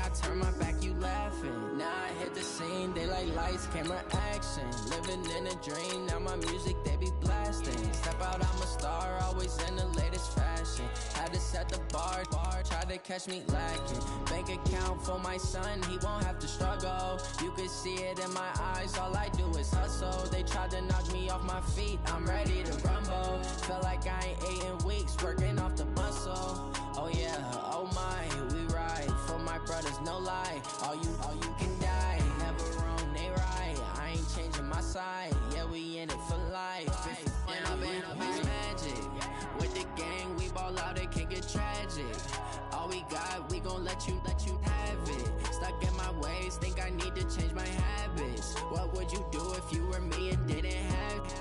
I turn my back, you laughing. Now I hit the scene, they like lights, camera, action. Living in a dream, now my music, they be blasting. Step out, I'm a star, always in the latest fashion. Had to set the bar, try to catch me lacking. Bank account for my son, he won't have to struggle. You can see it in my eyes, all I do is hustle. They tried to knock me off my feet, I'm ready to rumble. Felt like I ain't ate in weeks, working off the muscle. Oh yeah, oh my, we ride for my brothers, no lie. All you can die, never wrong, they right. I ain't changing my side, yeah, we in it for life. When I've been magic, with the gang, we ball out, it can get tragic. All we got, we gon' let you have it. Stuck in my ways, think I need to change my habits. What would you do if you were me and didn't have it?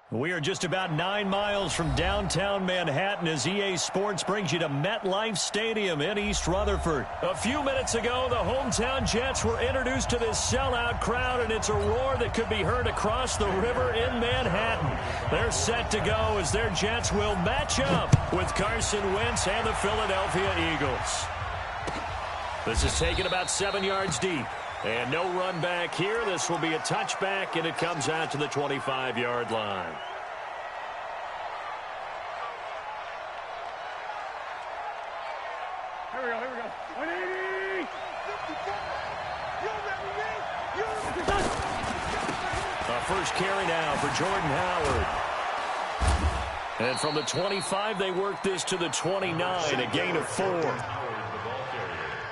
We are just about 9 miles from downtown Manhattan as EA Sports brings you to MetLife Stadium in East Rutherford. A few minutes ago, the hometown Jets were introduced to this sellout crowd, and it's a roar that could be heard across the river in Manhattan. They're set to go as their Jets will match up with Carson Wentz and the Philadelphia Eagles. This is taken about 7 yards deep. And no run back here. This will be a touchback, and it comes out to the 25-yard line. Here we go. 180! First carry now for Jordan Howard. And from the 25, they work this to the 29, a gain of 4.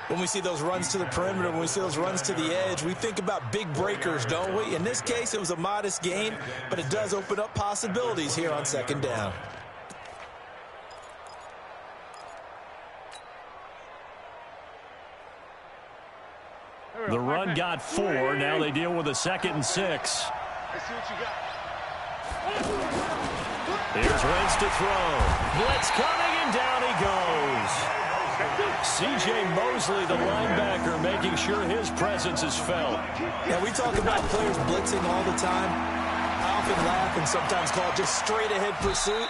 When we see those runs to the perimeter, when we see those runs to the edge, we think about big breakers, don't we? In this case, it was a modest gain, but it does open up possibilities here on second down. The run got 4. Now they deal with a 2nd and 6. Let's see what you got. Here's Wentz to throw. Blitz coming, and down he goes. C.J. Mosley, the linebacker, making sure his presence is felt. Now, we talk about players blitzing all the time. I often laugh and sometimes call it just straight-ahead pursuit.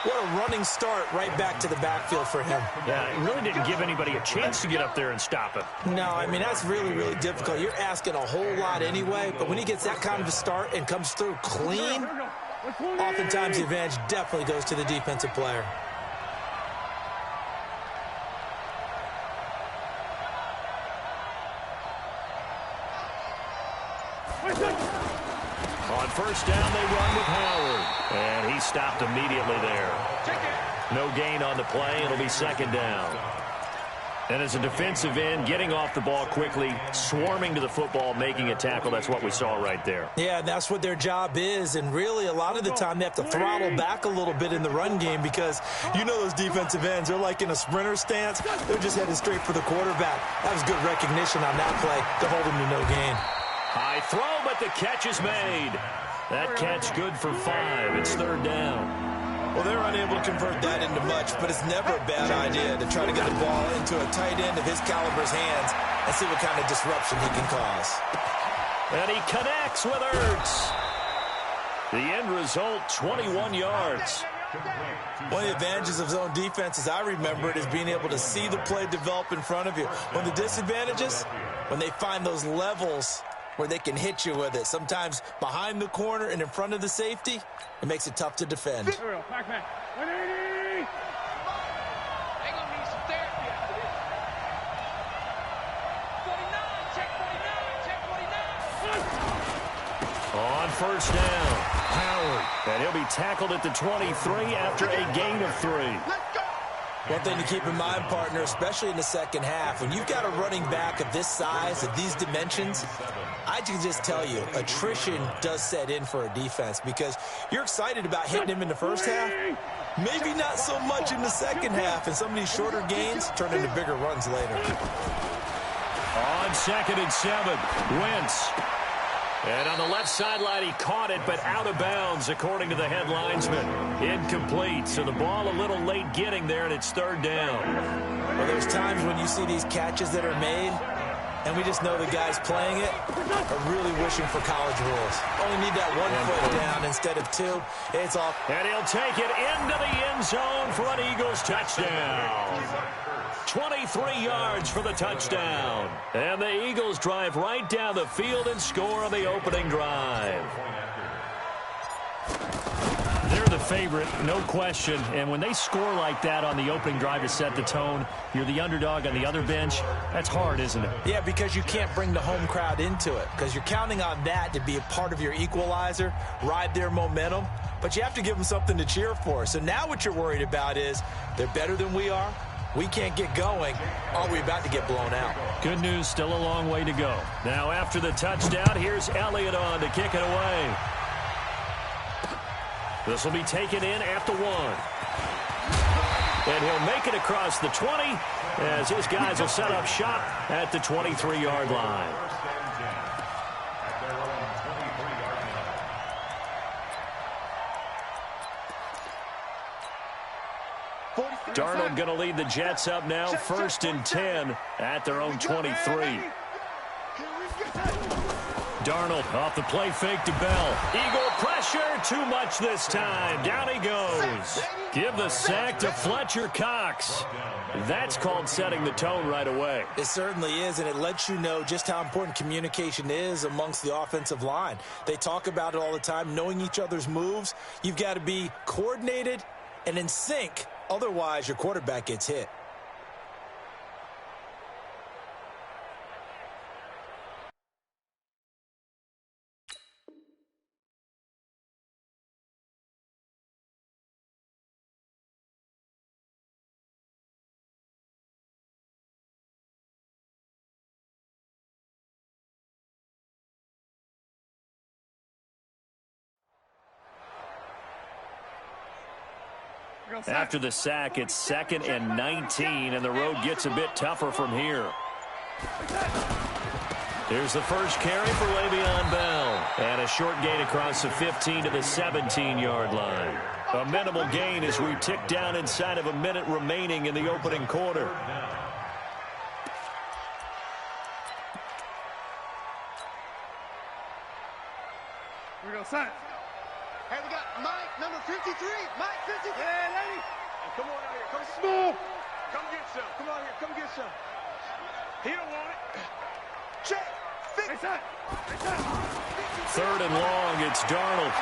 What a running start right back to the backfield for him. Yeah, it really didn't give anybody a chance to get up there and stop him. No, I mean, that's really, really difficult. You're asking a whole lot anyway, but when he gets that kind of a start and comes through clean, oftentimes the advantage definitely goes to the defensive player. On first down, they run with Howard. And he stopped immediately there. No gain on the play. It'll be second down. And as a defensive end, getting off the ball quickly, swarming to the football, making a tackle, that's what we saw right there. Yeah, that's what their job is. And really, a lot of the time, they have to throttle back a little bit in the run game because you know those defensive ends, they're like in a sprinter stance. They're just headed straight for the quarterback. That was good recognition on that play to hold him to no gain. High throw, but the catch is made. That catch good for 5. It's third down. Well, they're unable to convert that into much, but it's never a bad idea to try to get the ball into a tight end of his caliber's hands and see what kind of disruption he can cause. And he connects with Ertz. The end result, 21 yards. One of the advantages of zone defense, as I remember it, is being able to see the play develop in front of you. One of the disadvantages, when they find those levels where they can hit you with it. Sometimes behind the corner and in front of the safety, it makes it tough to defend. Here we go. Pac-Man. 180! They gonna need some therapy after this. 49, check 49, check 49. On first down, Howard. And he'll be tackled at the 23 after a gain of 3. Let's go! One thing to keep in mind, partner, especially in the second half, when you've got a running back of this size, of these dimensions, I can just tell you, attrition does set in for a defense because you're excited about hitting him in the first half, maybe not so much in the second half, and some of these shorter gains turn into bigger runs later. On 2nd and 7, Wentz. And on the left sideline, he caught it, but out of bounds, according to the head linesman. Incomplete, so the ball a little late getting there, and it's third down. Well, there's times when you see these catches that are made, And we just know the guys playing it are really wishing for college rules. Only need that one foot down instead of two. It's off. And he'll take it into the end zone for an Eagles touchdown. 23 yards for the touchdown. And the Eagles drive right down the field and score on the opening drive. They're the favorite, no question. And when they score like that on the opening drive to set the tone, you're the underdog on the other bench. That's hard, isn't it? Yeah, because you can't bring the home crowd into it. Because you're counting on that to be a part of your equalizer, ride their momentum. But you have to give them something to cheer for. So now what you're worried about is they're better than we are. We can't get going. Are we about to get blown out? Good news, still a long way to go. Now after the touchdown, here's Elliott on to kick it away. This will be taken in at the 1. And he'll make it across the 20 as his guys will set up shop at the 23-yard line. Darnold going to lead the Jets up now, 1st and 10 at their own 23. Darnold off the play fake to Bell. Eagle pressure, too much this time. Down he goes. Give the sack to Fletcher Cox. That's called setting the tone right away. It certainly is, and it lets you know just how important communication is amongst the offensive line. They talk about it all the time, knowing each other's moves. You've got to be coordinated and in sync. Otherwise, your quarterback gets hit. After the sack, it's 2nd and 19, and the road gets a bit tougher from here. Here's the first carry for Le'Veon Bell. And a short gain across the 15 to the 17-yard line. A minimal gain as we tick down inside of a minute remaining in the opening quarter. Here we go, son. Hey, we got Mike, number 53. Mike, 53. Hey, lady. Hey, come on out here. Come Smooth. Come get some. Come on here. Come get some. He don't want it. Check. Fix. Hey, son. Hey, son. 3rd and long. It's Darnold.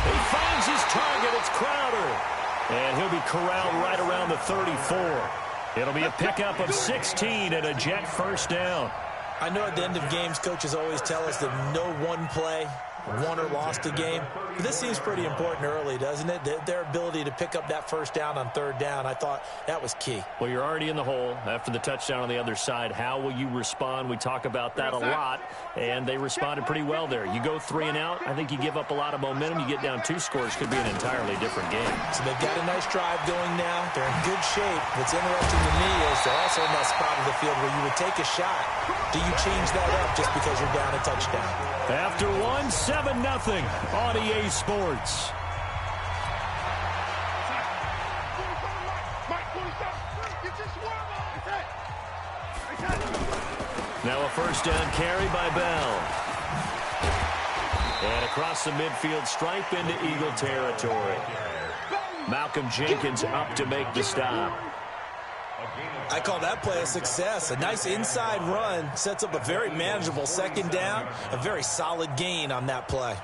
He finds his target. It's Crowder. And he'll be corralled right around the 34. It'll be a pickup of 16 and a Jet first down. I know at the end of games, coaches always tell us that no one play won or lost a game. But this seems pretty important early, doesn't it? Their ability to pick up that first down on 3rd down, I thought that was key. Well, you're already in the hole after the touchdown on the other side. How will you respond? We talk about that a lot, and they responded pretty well there. You go 3 and out, I think you give up a lot of momentum. You get down 2 scores, could be an entirely different game. So they've got a nice drive going now. They're in good shape. What's interesting to me is they're also in that spot of the field where you would take a shot. Do you change that up just because you're down a touchdown? After 1, 7-0 on EA Sports. Now a first down carry by Bell. And across the midfield stripe into Eagle territory. Malcolm Jenkins up to make the stop. I call that play a success. A nice inside run sets up a very manageable 2nd down. A very solid gain on that play.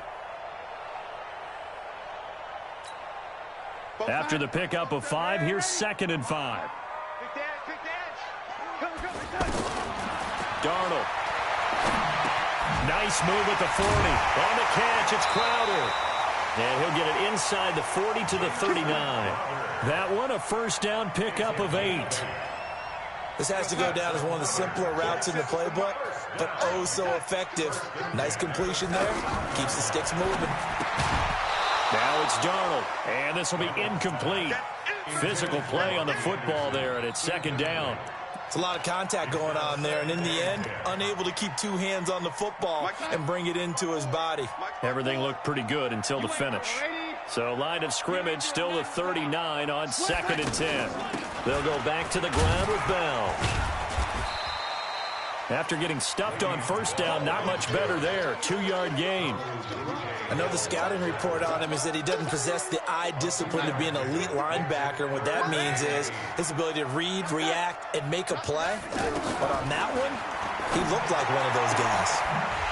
After the pickup of 5, here's 2nd and 5. Darnold. Nice move at the 40. On the catch, it's Crowder. And he'll get it inside the 40 to the 39. That one a first down pickup of 8. This has to go down as one of the simpler routes in the playbook, but oh so effective. Nice completion there. Keeps the sticks moving. Now it's Darnold, and this will be incomplete. Physical play on the football there, and it's 2nd down. It's a lot of contact going on there, and in the end, unable to keep 2 hands on the football and bring it into his body. Everything looked pretty good until the finish. So line of scrimmage still the 39 on 2nd and 10. They'll go back to the ground with Bell. After getting stuffed on first down, not much better there. 2-yard gain. I know the scouting report on him is that he doesn't possess the eye discipline to be an elite linebacker. And what that means is his ability to read, react, and make a play. But on that one, he looked like one of those guys.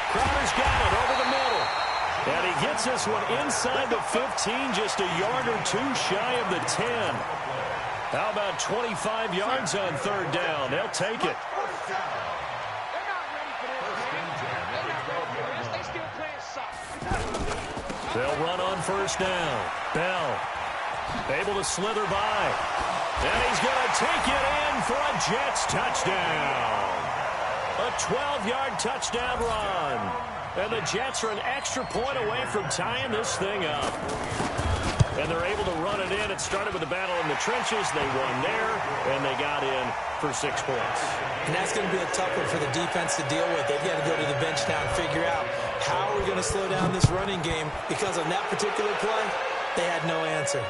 Crowder's got it over the middle. And he gets this one inside the 15, just a yard or two shy of the 10. How about 25 yards on third down? They'll take it. They'll run on first down. Bell able to slither by. And he's going to take it in for a Jets touchdown. A 12-yard touchdown run. And the Jets are an extra point away from tying this thing up. And they're able to run it in. It started with a battle in the trenches. They won there, and they got in for 6 points. And that's going to be a tough one for the defense to deal with. They've got to go to the bench now and figure out how are we going to slow down this running game, because on that particular play, they had no answer.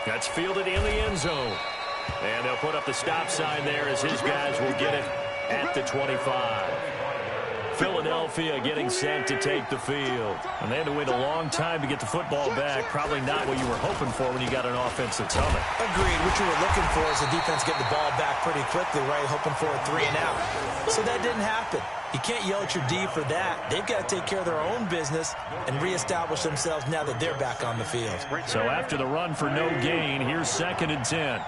That's fielded in the end zone. And they'll put up the stop sign there as his guys will get it at the 25. Philadelphia getting set to take the field. And they had to wait a long time to get the football back. Probably not what you were hoping for when you got an offense that's humming. Agreed. What you were looking for is the defense getting the ball back pretty quickly, right? Hoping for a 3 and out. So that didn't happen. You can't yell at your D for that. They've got to take care of their own business and reestablish themselves now that they're back on the field. So after the run for no gain, here's 2nd and 10. Tight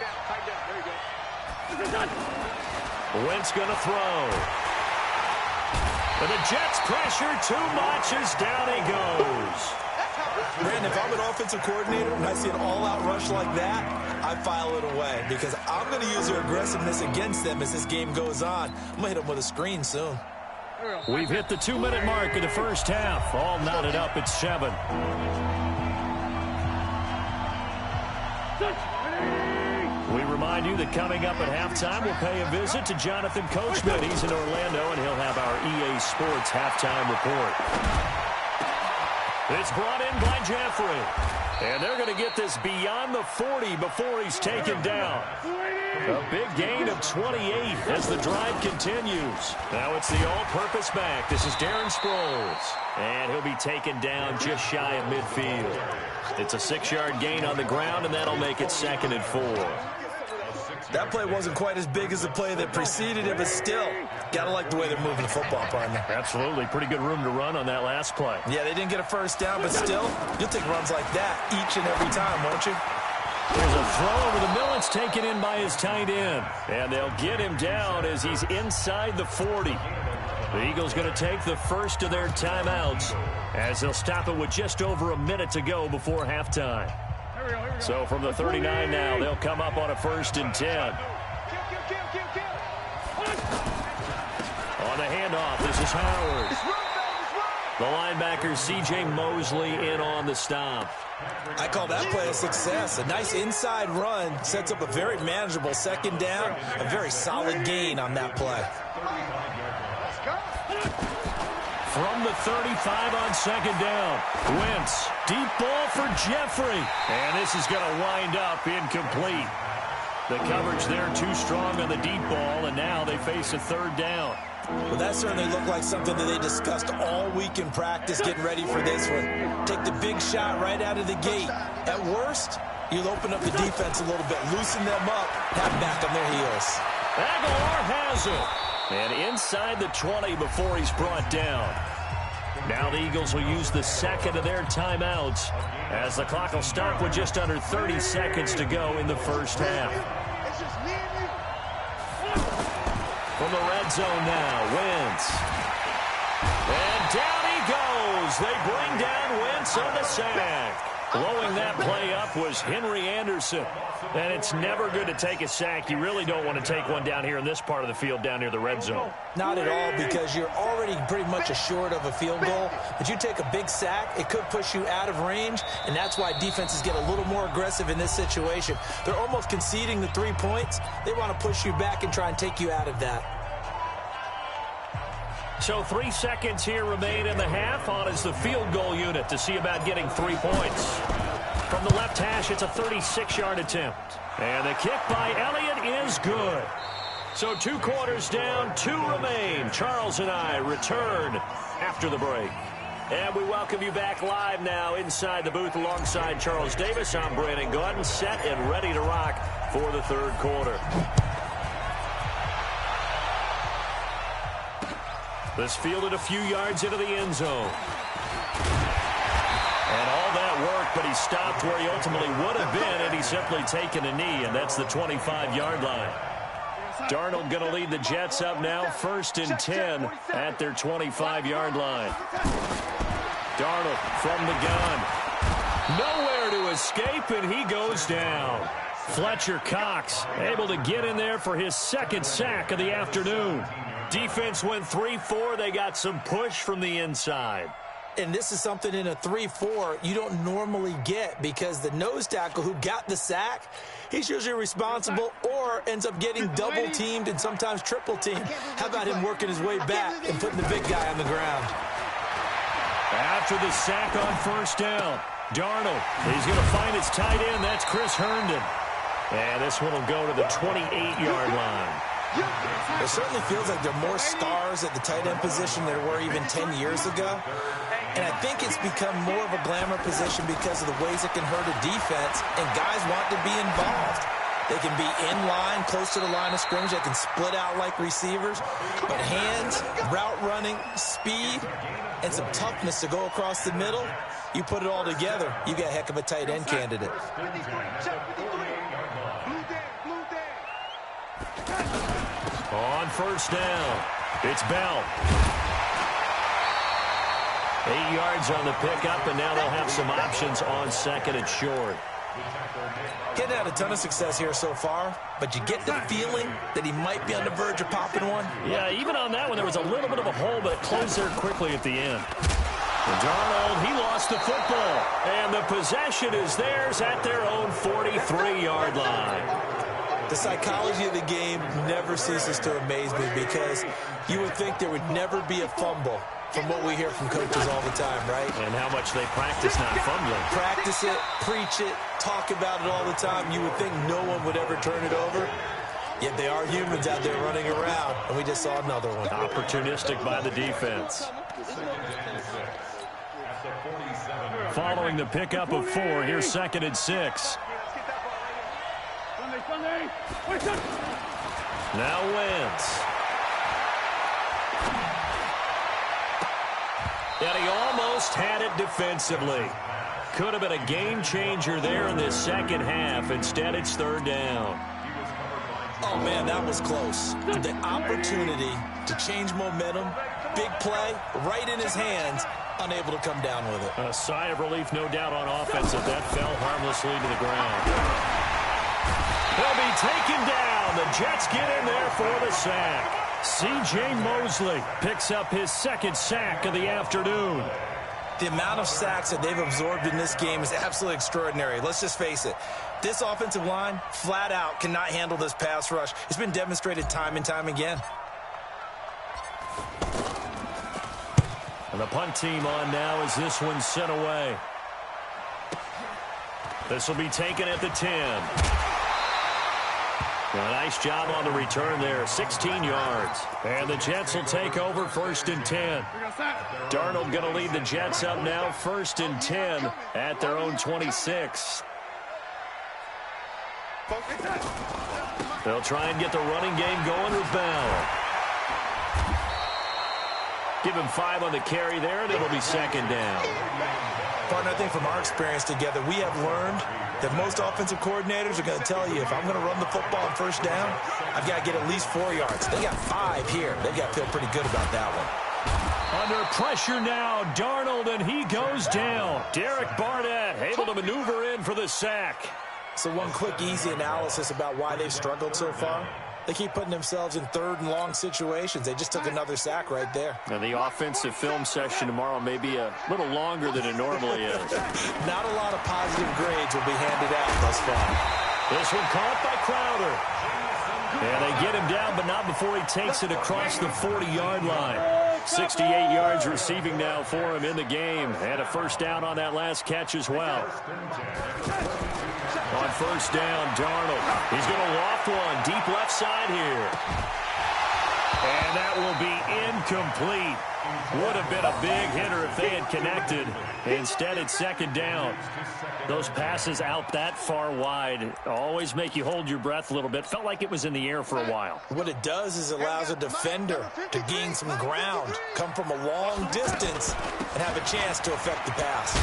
down. There you go. Wentz going to throw. But the Jets pressure too much as down he goes. Brandon, if I'm an offensive coordinator and I see an all-out rush like that, I file it away because I'm going to use their aggressiveness against them as this game goes on. I'm going to hit them with a screen soon. We've hit the 2-minute mark of the first half. All knotted up at 7. We remind you that coming up at halftime, we'll pay a visit to Jonathan Coachman. He's in Orlando, and he'll have our EA Sports halftime report. It's brought in by Jeffrey. And they're going to get this beyond the 40 before he's taken down. A big gain of 28 as the drive continues. Now it's the all-purpose back. This is Darren Sproles. And he'll be taken down just shy of midfield. It's a 6-yard gain on the ground, and that'll make it 2nd and 4. That play wasn't quite as big as the play that preceded it, but still, gotta like the way they're moving the football, partner. Absolutely. Pretty good room to run on that last play. Yeah, they didn't get a first down, but still, you'll take runs like that each and every time, won't you? There's a throw over the middle. It's taken in by his tight end. And they'll get him down as he's inside the 40. The Eagles going to take the first of their timeouts as they'll stop it with just over a minute to go before halftime. So from the 39 now, they'll come up on a 1st and 10. On the handoff, this is Howard. The linebacker, C.J. Mosley, in on the stop. I call that play a success. A nice inside run sets up a very manageable 2nd down. A very solid gain on that play. From the 35 on 2nd down. Wentz, deep ball for Jeffrey. And this is going to wind up incomplete. The coverage there too strong on the deep ball, and now they face a 3rd down. Well, that certainly looked like something that they discussed all week in practice, getting ready for this one. Take the big shot right out of the gate. At worst, you'll open up the defense a little bit, loosen them up, have them back on their heels. Aguilar has it. And inside the 20 before he's brought down. Now the Eagles will use the 2nd of their timeouts as the clock will stop with just under 30 seconds to go in the first half. From the red zone now, Wentz. And down he goes. They bring down Wentz on the sack. Blowing that play up was Henry Anderson. And it's never good to take a sack. You really don't want to take one down here in this part of the field down near the red zone. Not at all, because you're already pretty much assured of a field goal. But you take a big sack, it could push you out of range, and that's why defenses get a little more aggressive in this situation. They're almost conceding the 3 points. They want to push you back and try and take you out of that. So 3 seconds here remain in the half. On is the field goal unit to see about getting 3 points. From the left hash, it's a 36-yard attempt. And the kick by Elliott is good. So 2 quarters down, 2 remain. Charles and I return after the break. And we welcome you back live now inside the booth alongside Charles Davis. I'm Brandon Gordon, set and ready to rock for the 3rd quarter. This fielded a few yards into the end zone. And all that work, but he stopped where he ultimately would have been, and he's simply taken a knee, and that's the 25-yard line. Darnold going to lead the Jets up now, 1st and 10 at their 25-yard line. Darnold from the gun. Nowhere to escape, and he goes down. Fletcher Cox able to get in there for his 2nd sack of the afternoon. Defense went 3-4. They got some push from the inside. And this is something in a 3-4 you don't normally get, because the nose tackle who got the sack, he's usually responsible or ends up getting double-teamed and sometimes triple-teamed. How about him working his way back and putting the big guy on the ground? After the sack on 1st down, Darnold, he's going to find his tight end. That's Chris Herndon. And this one will go to the 28-yard line. It certainly feels like there are more stars at the tight end position than there were even 10 years ago. And I think it's become more of a glamour position because of the ways it can hurt a defense, and guys want to be involved. They can be in line, close to the line of scrimmage. They can split out like receivers. But hands, route running, speed, and some toughness to go across the middle, you put it all together, you got a heck of a tight end candidate. On 1st down, it's Bell. 8 yards on the pickup, and now they'll have some options on 2nd and short. Getting had a ton of success here so far, but you get the feeling that he might be on the verge of popping one. Yeah, even on that one, there was a little bit of a hole, but it closed there quickly at the end. And Darnold, he lost the football, and the possession is theirs at their own 43-yard line. The psychology of the game never ceases to amaze me, because you would think there would never be a fumble from what we hear from coaches all the time, right? And how much they practice not fumbling. Practice it, preach it, talk about it all the time. You would think no one would ever turn it over. Yet they are humans out there running around, and we just saw another one. Opportunistic by the defense. Following the pickup of 4, here's 2nd and 6. Now Wentz. And he almost had it defensively. Could have been a game changer there in this 2nd half. Instead, it's 3rd down. Oh, man, that was close. The opportunity to change momentum, big play, right in his hands, unable to come down with it. A sigh of relief, no doubt, on offense, if that fell harmlessly to the ground. He'll be taken down. The Jets get in there for the sack. C.J. Mosley picks up his 2nd sack of the afternoon. The amount of sacks that they've absorbed in this game is absolutely extraordinary. Let's just face it. This offensive line, flat out, cannot handle this pass rush. It's been demonstrated time and time again. And the punt team on now as this one's sent away. This will be taken at the 10. A nice job on the return there, 16 yards. And the Jets will take over 1st and 10. Darnold going to lead the Jets up now, 1st and 10 at their own 26. They'll try and get the running game going with Bell. Give him 5 on the carry there, and it'll be 2nd down. Partner, I think from our experience together, we have learned that most offensive coordinators are going to tell you, if I'm going to run the football on 1st down, I've got to get at least 4 yards. They got 5 here. They've got to feel pretty good about that one. Under pressure now, Darnold, and he goes down. Derek Barnett able to maneuver in for the sack. So one quick, easy analysis about why they've struggled so far. They keep putting themselves in 3rd and long situations. They just took another sack right there. Now the offensive film session tomorrow may be a little longer than it normally is. Not a lot of positive grades will be handed out thus far. This one caught by Crowder. And they get him down, but not before he takes it across the 40-yard line. 68 yards receiving now for him in the game. And a first down on that last catch as well. On first down, Darnold. He's going to loft one deep left side here. And that will be incomplete. Would have been a big hitter if they had connected. Instead, it's second down. Those passes out that far wide always make you hold your breath a little bit. Felt like it was in the air for a while. What it does is it allows a defender to gain some ground, come from a long distance, and have a chance to affect the pass.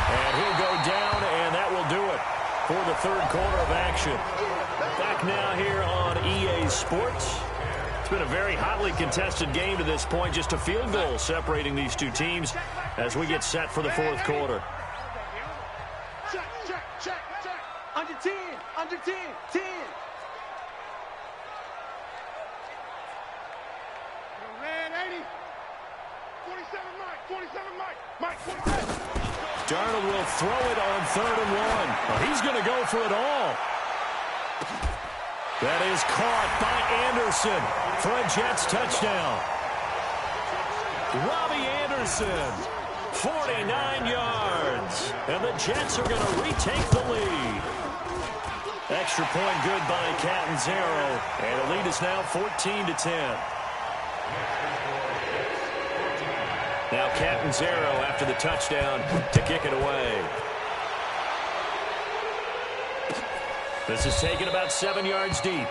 And he'll go down, and that will do it for the third quarter of action. Back now here on EA Sports. It's been a very hotly contested game to this point. Just a field goal separating these two teams as we get set for the fourth quarter. Check, check, check, check. Under 10, under 10, 10. Man, 80. 47 Mike, 47 Mike. Mike, 47. Darnold will throw it on 3rd and 1. Well, he's going to go for it all. That is caught by Anderson for a Jets touchdown. Robbie Anderson, 49 yards. And the Jets are going to retake the lead. Extra point good by Catanzaro. And the lead is now 14-10. Now Catanzaro after the touchdown to kick it away. This is taken about 7 yards deep.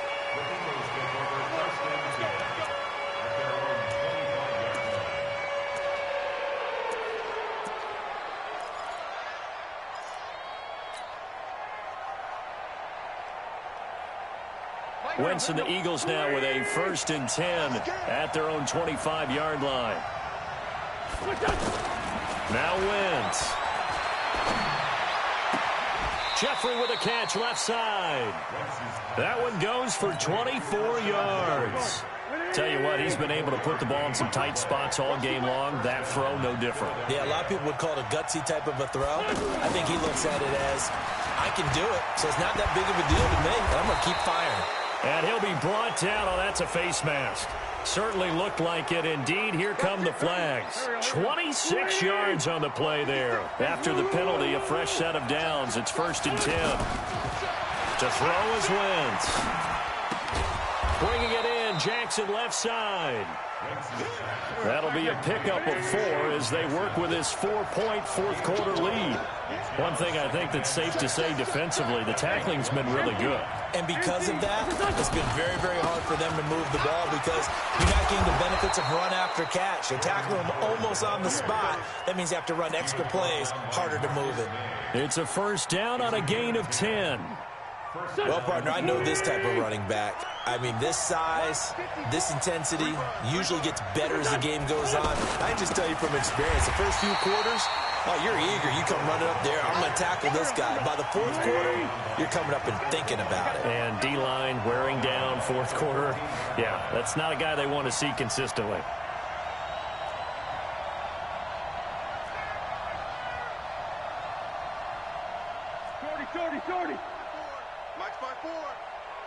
Wentz and the Eagles now with a 1st and 10 at their own 25-yard line. Now Wentz. Jeffrey with a catch left side. That one goes for 24 yards. Tell you what, he's been able to put the ball in some tight spots all game long. That throw, no different. Yeah, a lot of people would call it a gutsy type of a throw. I think he looks at it as, I can do it, so it's not that big of a deal to me. I'm going to keep firing. And he'll be brought down. Oh, that's a face mask. Certainly looked like it. Indeed, here come the flags. 26 yards on the play there. After the penalty, a fresh set of downs. It's 1st and 10. To throw is Wentz. Bringing it in, Jackson left side. That'll be a pickup of 4 as they work with this 4-point fourth quarter lead. One thing I think that's safe to say defensively, the tackling's been really good. And because of that, it's been very, very hard for them to move the ball because you're not getting the benefits of run after catch. You're tackling them almost on the spot. That means you have to run extra plays, harder to move it. It's a first down on a gain of 10. Well, partner, I know this type of running back. I mean, this size, this intensity usually gets better as the game goes on. I can just tell you from experience, the first few quarters, oh, you're eager. You come running up there. I'm going to tackle this guy. By the fourth quarter, you're coming up and thinking about it. And D-line wearing down fourth quarter. Yeah, that's not a guy they want to see consistently.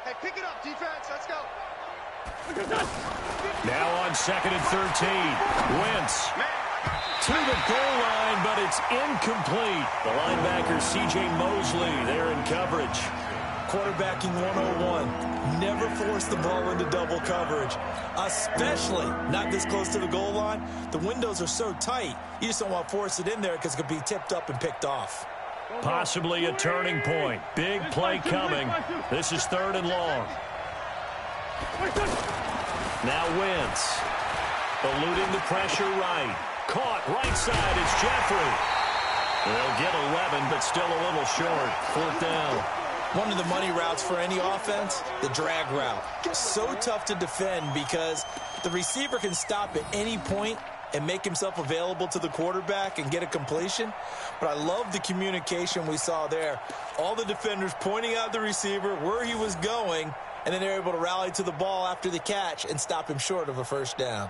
Hey, pick it up, defense. Let's go. Now on 2nd and 13. Wentz to the goal line, but it's incomplete. The linebacker, C.J. Mosley, there in coverage. Quarterbacking 101. Never force the ball into double coverage, especially not this close to the goal line. The windows are so tight, you just don't want to force it in there because it could be tipped up and picked off. Possibly a turning point. Big play coming. This is 3rd and long. Now Wentz. Eluding the pressure right. Caught right side. It's Jeffrey. They'll get 11, but still a little short. 4th down. One of the money routes for any offense, the drag route. So tough to defend because the receiver can stop at any point and make himself available to the quarterback and get a completion. But I love the communication we saw there. All the defenders pointing out the receiver, where he was going, and then they're able to rally to the ball after the catch and stop him short of a first down.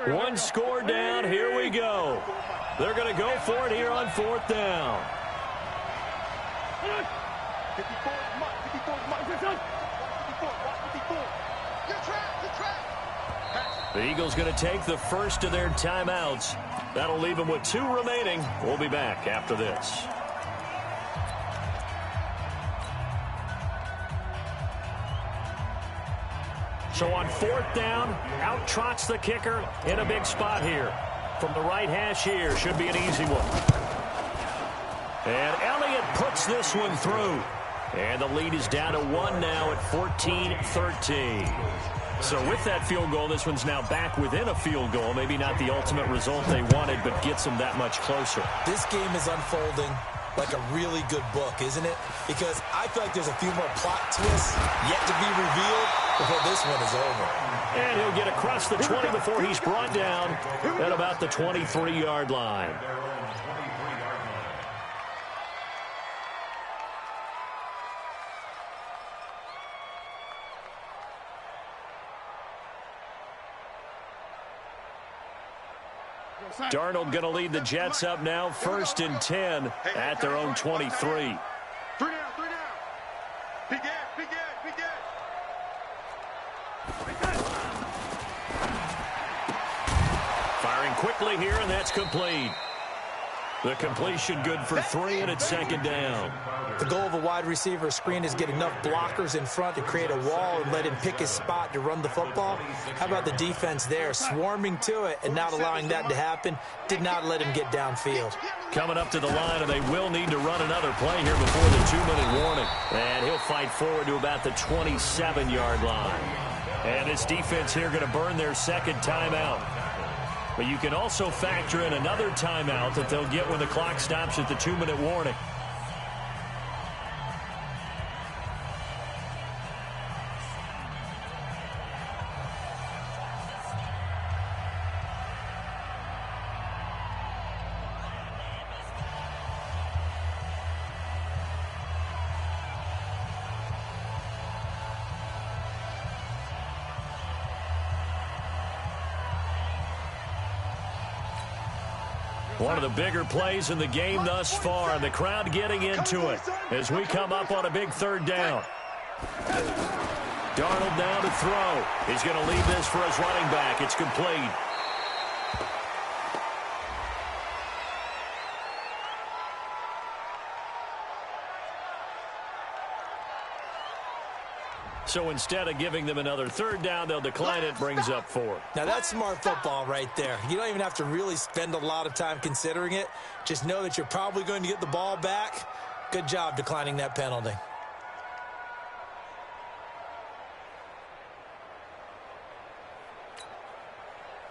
One score down. Here we go. They're going to go for it here on 4th down. 54 is Mike. 54 is Mike. 54. Watch 54. You're trapped. You're trapped. The Eagles going to take the first of their timeouts. That'll leave them with 2 remaining. We'll be back after this. So on 4th down, out trots the kicker in a big spot here. From the right hash here, should be an easy one. And Elliott puts this one through. And the lead is down to 1 now at 14-13. So with that field goal, this one's now back within a field goal. Maybe not the ultimate result they wanted, but gets them that much closer. This game is unfolding like a really good book, isn't it? Because I feel like there's a few more plot twists yet to be revealed before this one is over. And he'll get across the 20 before he's brought down at about the 23-yard line. Darnold going to lead the Jets up now, 1st and 10 at their own 23. 3 down. Big ass. Firing quickly here, and that's complete. The completion good for 3, and it's 2nd down. The goal of a wide receiver screen is get enough blockers in front to create a wall and let him pick his spot to run the football. How about the defense there, swarming to it and not allowing that to happen? Did not let him get downfield. Coming up to the line, and they will need to run another play here before the 2-minute warning. And he'll fight forward to about the 27-yard line. And this defense here going to burn their 2nd timeout. But you can also factor in another timeout that they'll get when the clock stops at the 2-minute warning. One of the bigger plays in the game thus far, and the crowd getting into it as we come up on a big 3rd down. Darnold now to throw. He's going to leave this for his running back. It's complete. So instead of giving them another 3rd down, they'll decline it, brings up 4. Now that's smart football right there. You don't even have to really spend a lot of time considering it. Just know that you're probably going to get the ball back. Good job declining that penalty.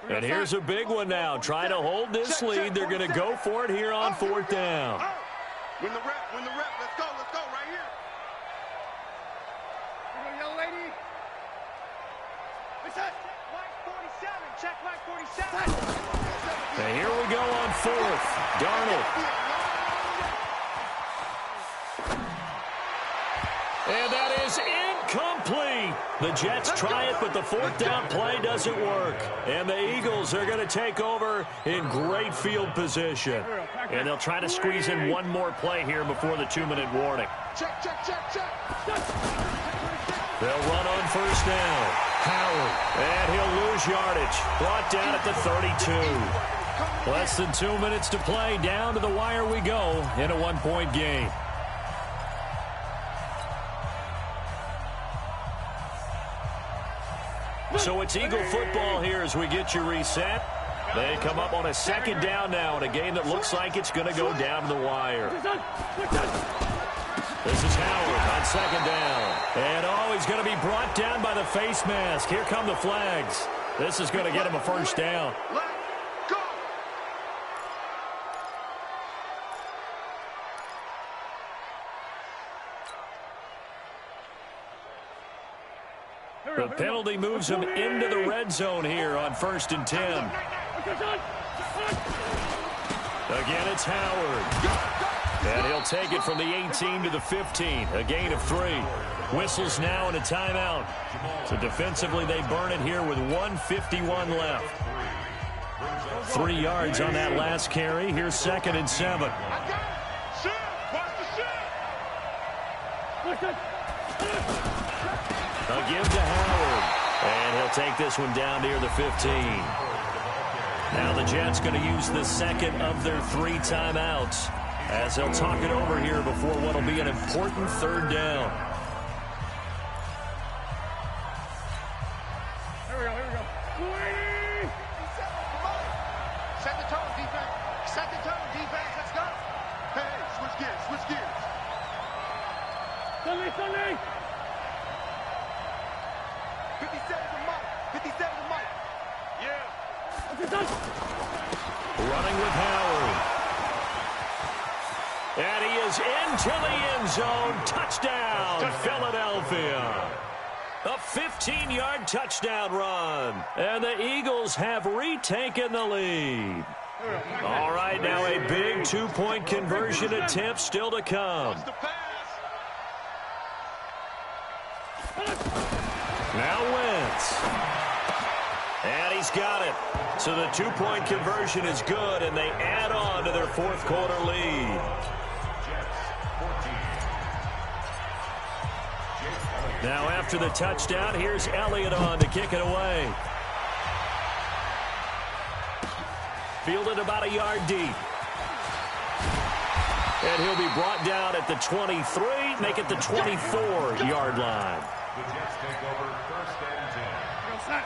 And here's a big one now. Trying to hold this lead. They're going to go for it here on 4th down. Win the rep. Let's go right here. Young lady. Check Mike 47. Check Mike 47. And here we go on 4th. Darnold. And that is incomplete. The Jets try it, but the 4th down play doesn't work. And the Eagles are going to take over in great field position. And they'll try to squeeze in one more play here before the 2-minute warning. Check. They'll run on 1st down. Howard. And he'll lose yardage. Brought down at the 32. Less than 2 minutes to play. Down to the wire we go in a 1-point game. So it's Eagle football here as we get you reset. They come up on a 2nd down now in a game that looks like it's going to go down to the wire. This is Howard on 2nd down. And he's going to be brought down by the face mask. Here come the flags. This is going to get him a 1st down. The penalty moves him into the red zone here on 1st and 10. Again, it's Howard. And he'll take it from the 18 to the 15. A gain of 3. Whistles now and a timeout. So defensively, they burn it here with 1:51 left. 3 yards on that last carry. Here's 2nd and 7. A give to Howard. And he'll take this one down near the 15. Now the Jets going to use the second of their 3 timeouts as they'll talk it over here before what will be an important third down. Here we go. Set the tone, defense. Set the tone, defense. Let's go. Hey, switch gears. Stanley. 57 to Mike. Yeah. Running with Howard. And he is into the end zone. Touchdown, Philadelphia. A 15-yard touchdown run. And the Eagles have retaken the lead. All right, now a big 2-point conversion attempt still to come. Now Wentz. And he's got it. So the 2-point conversion is good, and they add on to their fourth-quarter lead. Now after the touchdown, here's Elliott on to kick it away. Fielded about a yard deep. And he'll be brought down at the 23, make it the 24-yard line. The Jets take over first and 10.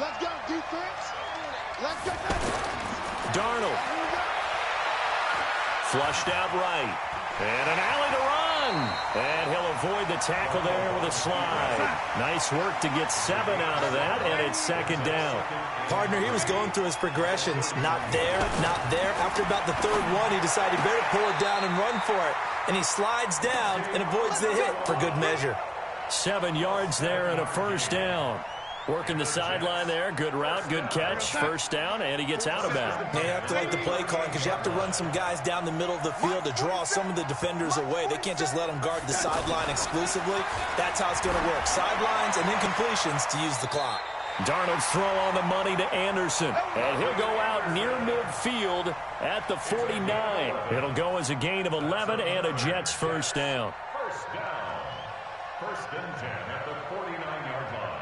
Let's go, defense. Let's go. Darnold. Flushed out right. And an alley to run. And he'll avoid the tackle there with a slide. Nice work to get 7 out of that, and it's second down. Partner, he was going through his progressions. Not there, not there. After about the third one, he decided he better pull it down and run for it. And he slides down and avoids the hit for good measure. 7 yards there and a first down. Working the sideline there. Good route, good catch. First down, and he gets out of bounds. Now you have to like the play calling because you have to run some guys down the middle of the field to draw some of the defenders away. They can't just let them guard the sideline exclusively. That's how it's going to work. Sidelines and incompletions to use the clock. Darnold's throw on the money to Anderson. And he'll go out near midfield at the 49. It'll go as a gain of 11 and a Jets first down. First down. First and 10 at the 49-yard line.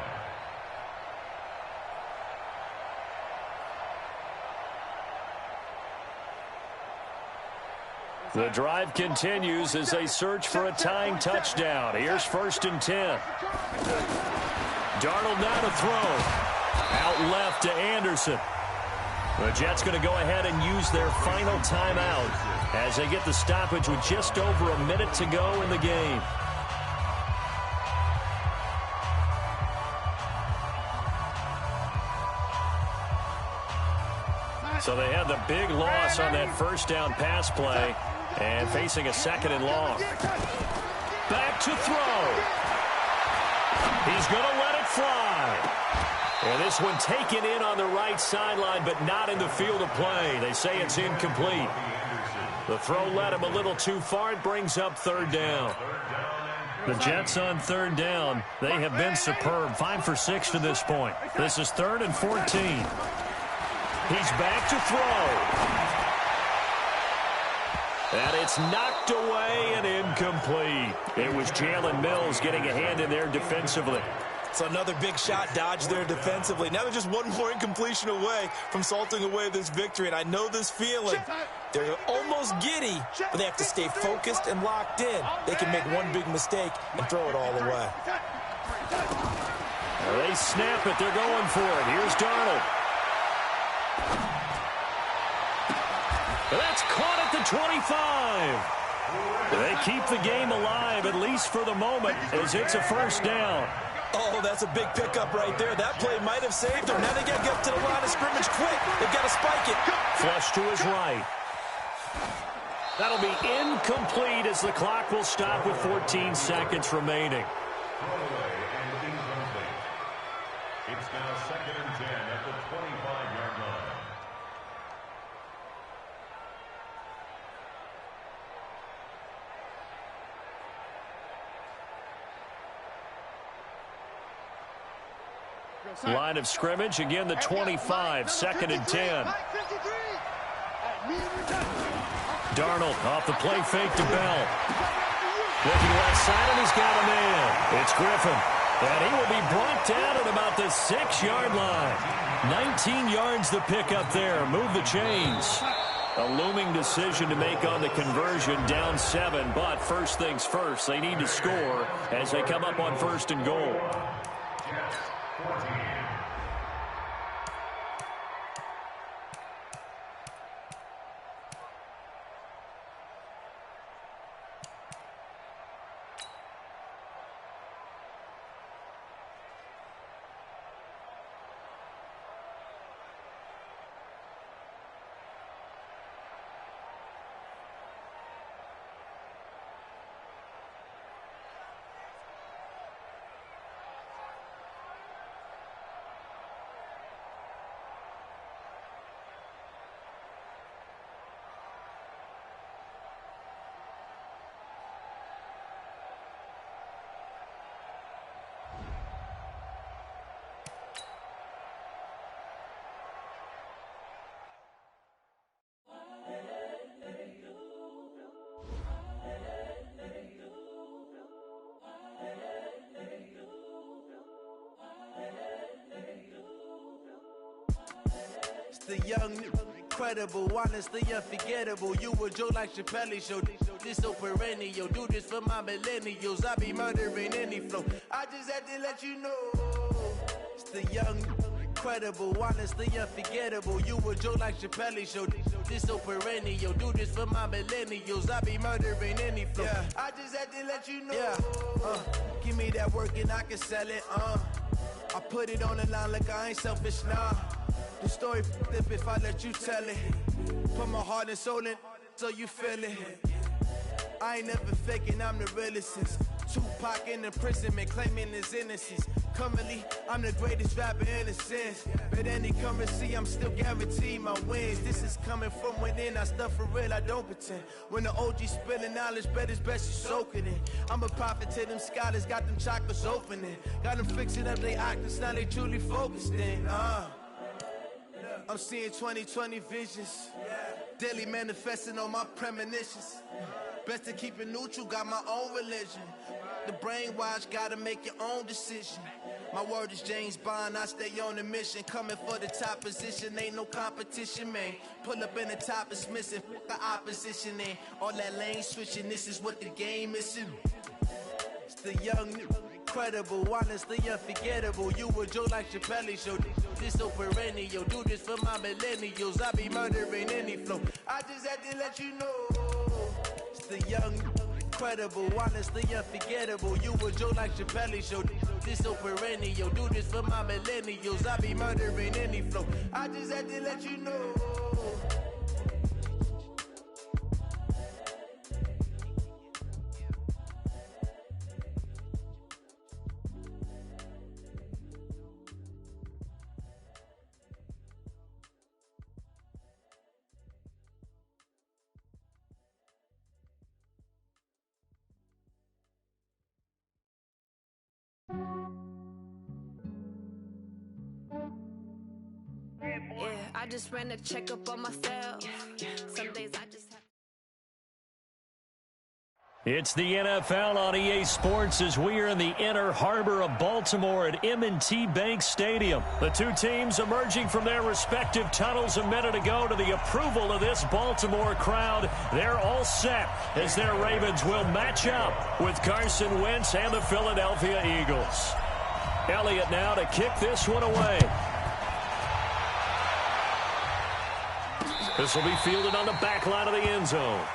The drive continues as they search for a tying touchdown. Here's first and 10. Darnold now to throw. Out left to Anderson. The Jets going to go ahead and use their final timeout as they get the stoppage with just over a minute to go in the game. So they had the big loss on that first down pass play and facing a second and long. Back to throw. He's going to let it fly. And this one taken in on the right sideline, but not in the field of play. They say it's incomplete. The throw led him a little too far. It brings up third down. The Jets on third down. They have been superb. 5 for 6 to this point. This is 3rd and 14. He's back to throw. And it's knocked away and incomplete. It was Jalen Mills getting a hand in there defensively. So another big shot dodged there defensively. Now they're just one more incompletion away from salting away this victory. And I know this feeling. They're almost giddy, but they have to stay focused and locked in. They can make one big mistake and throw it all away. They snap it. They're going for it. Here's Darnold. That's caught at the 25. They keep the game alive, at least for the moment, as it's a first down. Oh, that's a big pickup right there. That play might have saved them. Now they got to get up to the line of scrimmage quick. They've got to spike it. Flush to his right. That'll be incomplete as the clock will stop with 14 seconds remaining. It's now 2nd and 10 at the 25-yard line. Line of scrimmage, again the 25, 2nd and 10. Darnold off the play fake to Bell. Looking left side, and he's got a man. It's Griffin. And he will be brought down at about the 6-yard line. 19 yards the pickup there. Move the chains. A looming decision to make on the conversion, down 7. But first things first, they need to score as they come up on 1st and goal. The young, incredible, honestly unforgettable. You a joke like Chappelle show. This so perennial. Do this for my millennials. I be murdering any flow. I just had to let you know. It's the young, incredible, honestly unforgettable. You a joke like Chappelle show. This so perennial. Do this for my millennials. I be murdering any flow. Yeah. I just had to let you know. Yeah. Give me that work and I can sell it. I put it on the line like I ain't selfish, nah. The story flip if I let you tell it. Put my heart and soul in so you feel it. I ain't never faking, I'm the realest since Tupac in imprisonment, claiming his innocence. Currently, I'm the greatest rapper in a sense. But any currency, I'm still guaranteed my wins. This is coming from within, I stuff for real, I don't pretend. When the OG spilling knowledge, bet it's best you soak it in. I'm a prophet to them scholars, got them chakras opening. Got them fixing up they actors, now they truly focused in. I'm seeing 2020 visions. Daily manifesting on my premonitions. Best to keep it neutral, got my own religion. The brainwash, gotta make your own decision. My word is James Bond, I stay on a mission. Coming for the top position, ain't no competition, man. Pull up in the top, it's missing, fuck the opposition, and all that lane switching, this is what the game is. It's the young, incredible, honestly unforgettable. You a joke like Chappelle show. This so perennial. Do this for my millennials. I be murdering any flow. I just had to let you know. It's the young, incredible, honestly unforgettable. You a joke like Chappelle show. This so perennial. Do this for my millennials. I be murdering any flow. I just had to let you know. Yeah, I just ran a checkup on myself. Some days I just have. It's the NFL on EA Sports as we are in the inner harbor of Baltimore at M&T Bank Stadium. The two teams emerging from their respective tunnels a minute ago to the approval of this Baltimore crowd. They're all set as their Ravens will match up with Carson Wentz and the Philadelphia Eagles. Elliott now to kick this one away. This will be fielded on the back line of the end zone.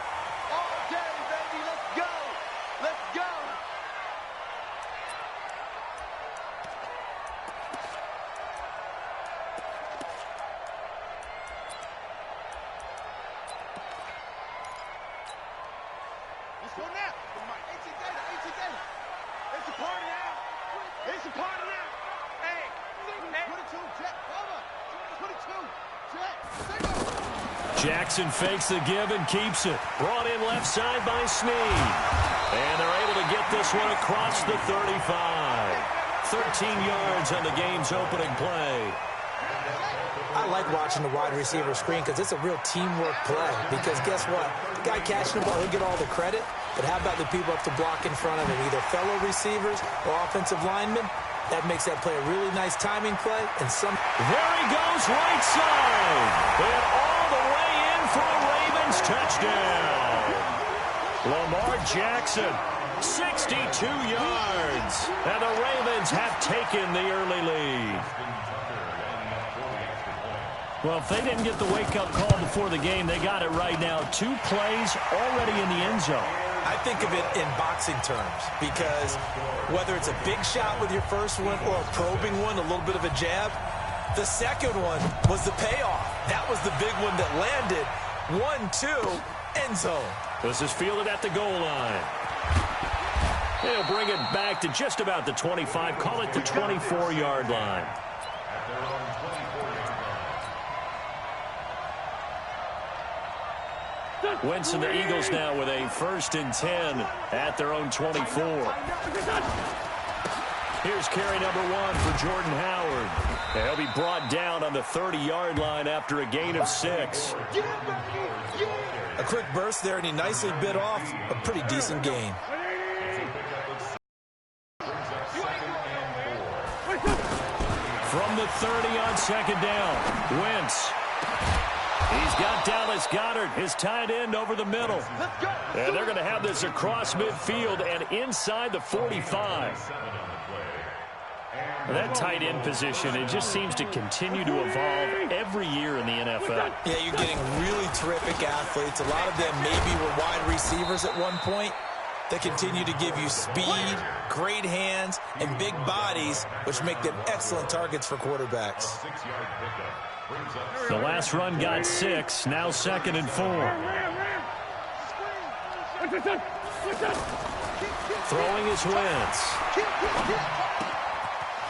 Jackson fakes the give and keeps it. Brought in left side by Snead. And they're able to get this one across the 35. 13 yards on the game's opening play. I like watching the wide receiver screen because it's a real teamwork play. Because guess what? The guy catching the ball, he'll get all the credit. But how about the people up to block in front of him, either fellow receivers or offensive linemen? That makes that play a really nice timing play. And There he goes, right side. And all the way in for a Ravens touchdown. Lamar Jackson, 62 yards. And the Ravens have taken the early lead. Well, if they didn't get the wake-up call before the game, they got it right now. 2 plays already in the end zone. I think of it in boxing terms because whether it's a big shot with your first one or a probing one, a little bit of a jab, the second one was the payoff. That was the big one that landed. 1-2, end zone. This is fielded at the goal line. They'll bring it back to just about the 25. Call it the 24-yard line. Wentz and the Eagles now with a 1st and 10 at their own 24. Here's carry number 1 for Jordan Howard. He'll be brought down on the 30-yard line after a gain of 6. A quick burst there, and he nicely bit off a pretty decent gain. From the 30 on 2nd down, Wentz. He's got Dallas Goedert, his tight end, over the middle. And they're going to have this across midfield and inside the 45. That tight end position, it just seems to continue to evolve every year in the NFL. Yeah, you're getting really terrific athletes. A lot of them maybe were wide receivers at one point. They continue to give you speed, great hands, and big bodies, which make them excellent targets for quarterbacks. The last run got 6, now 2nd and 4. Throwing is Wentz.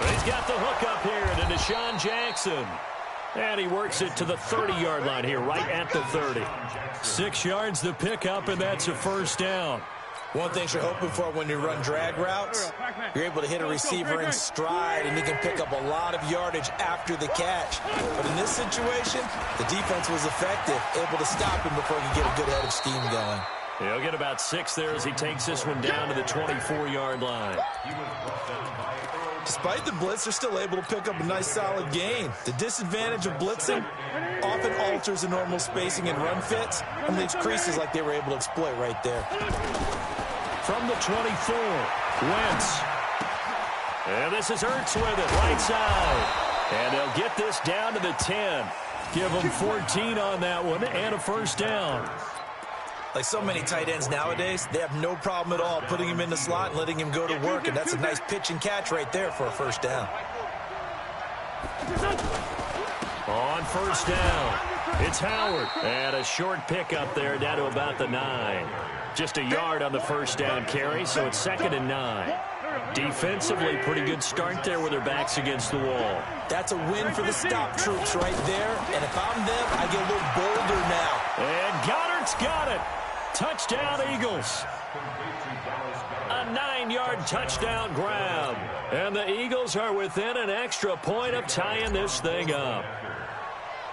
He's got the hook up here to Deshaun Jackson. And he works it to the 30-yard line here, right at the 30. 6 yards the pickup, and that's a 1st down. One thing you're hoping for when you run drag routes, you're able to hit a receiver in stride, and he can pick up a lot of yardage after the catch. But in this situation, the defense was effective, able to stop him before he could get a good head of steam going. He'll get about 6 there as he takes this one down to the 24-yard line. Despite the blitz, they're still able to pick up a nice solid gain. The disadvantage of blitzing often alters the normal spacing and run fits and leaves creases like they were able to exploit right there. From the 24, Wentz. And this is Ertz with it, right side. And they'll get this down to the 10. Give them 14 on that one and a 1st down. Like so many tight ends nowadays, they have no problem at all putting him in the slot and letting him go to work, and that's a nice pitch and catch right there for a 1st down. On 1st down, it's Howard. And a short pickup there down to about the 9. Just a yard on the 1st down carry, so it's 2nd and 9. Defensively, pretty good start there with their backs against the wall. That's a win for the stop troops right there, and if I'm them, I get a little bolder now. And Goddard's got it. Touchdown, Eagles. A 9-yard touchdown grab. And the Eagles are within an extra point of tying this thing up.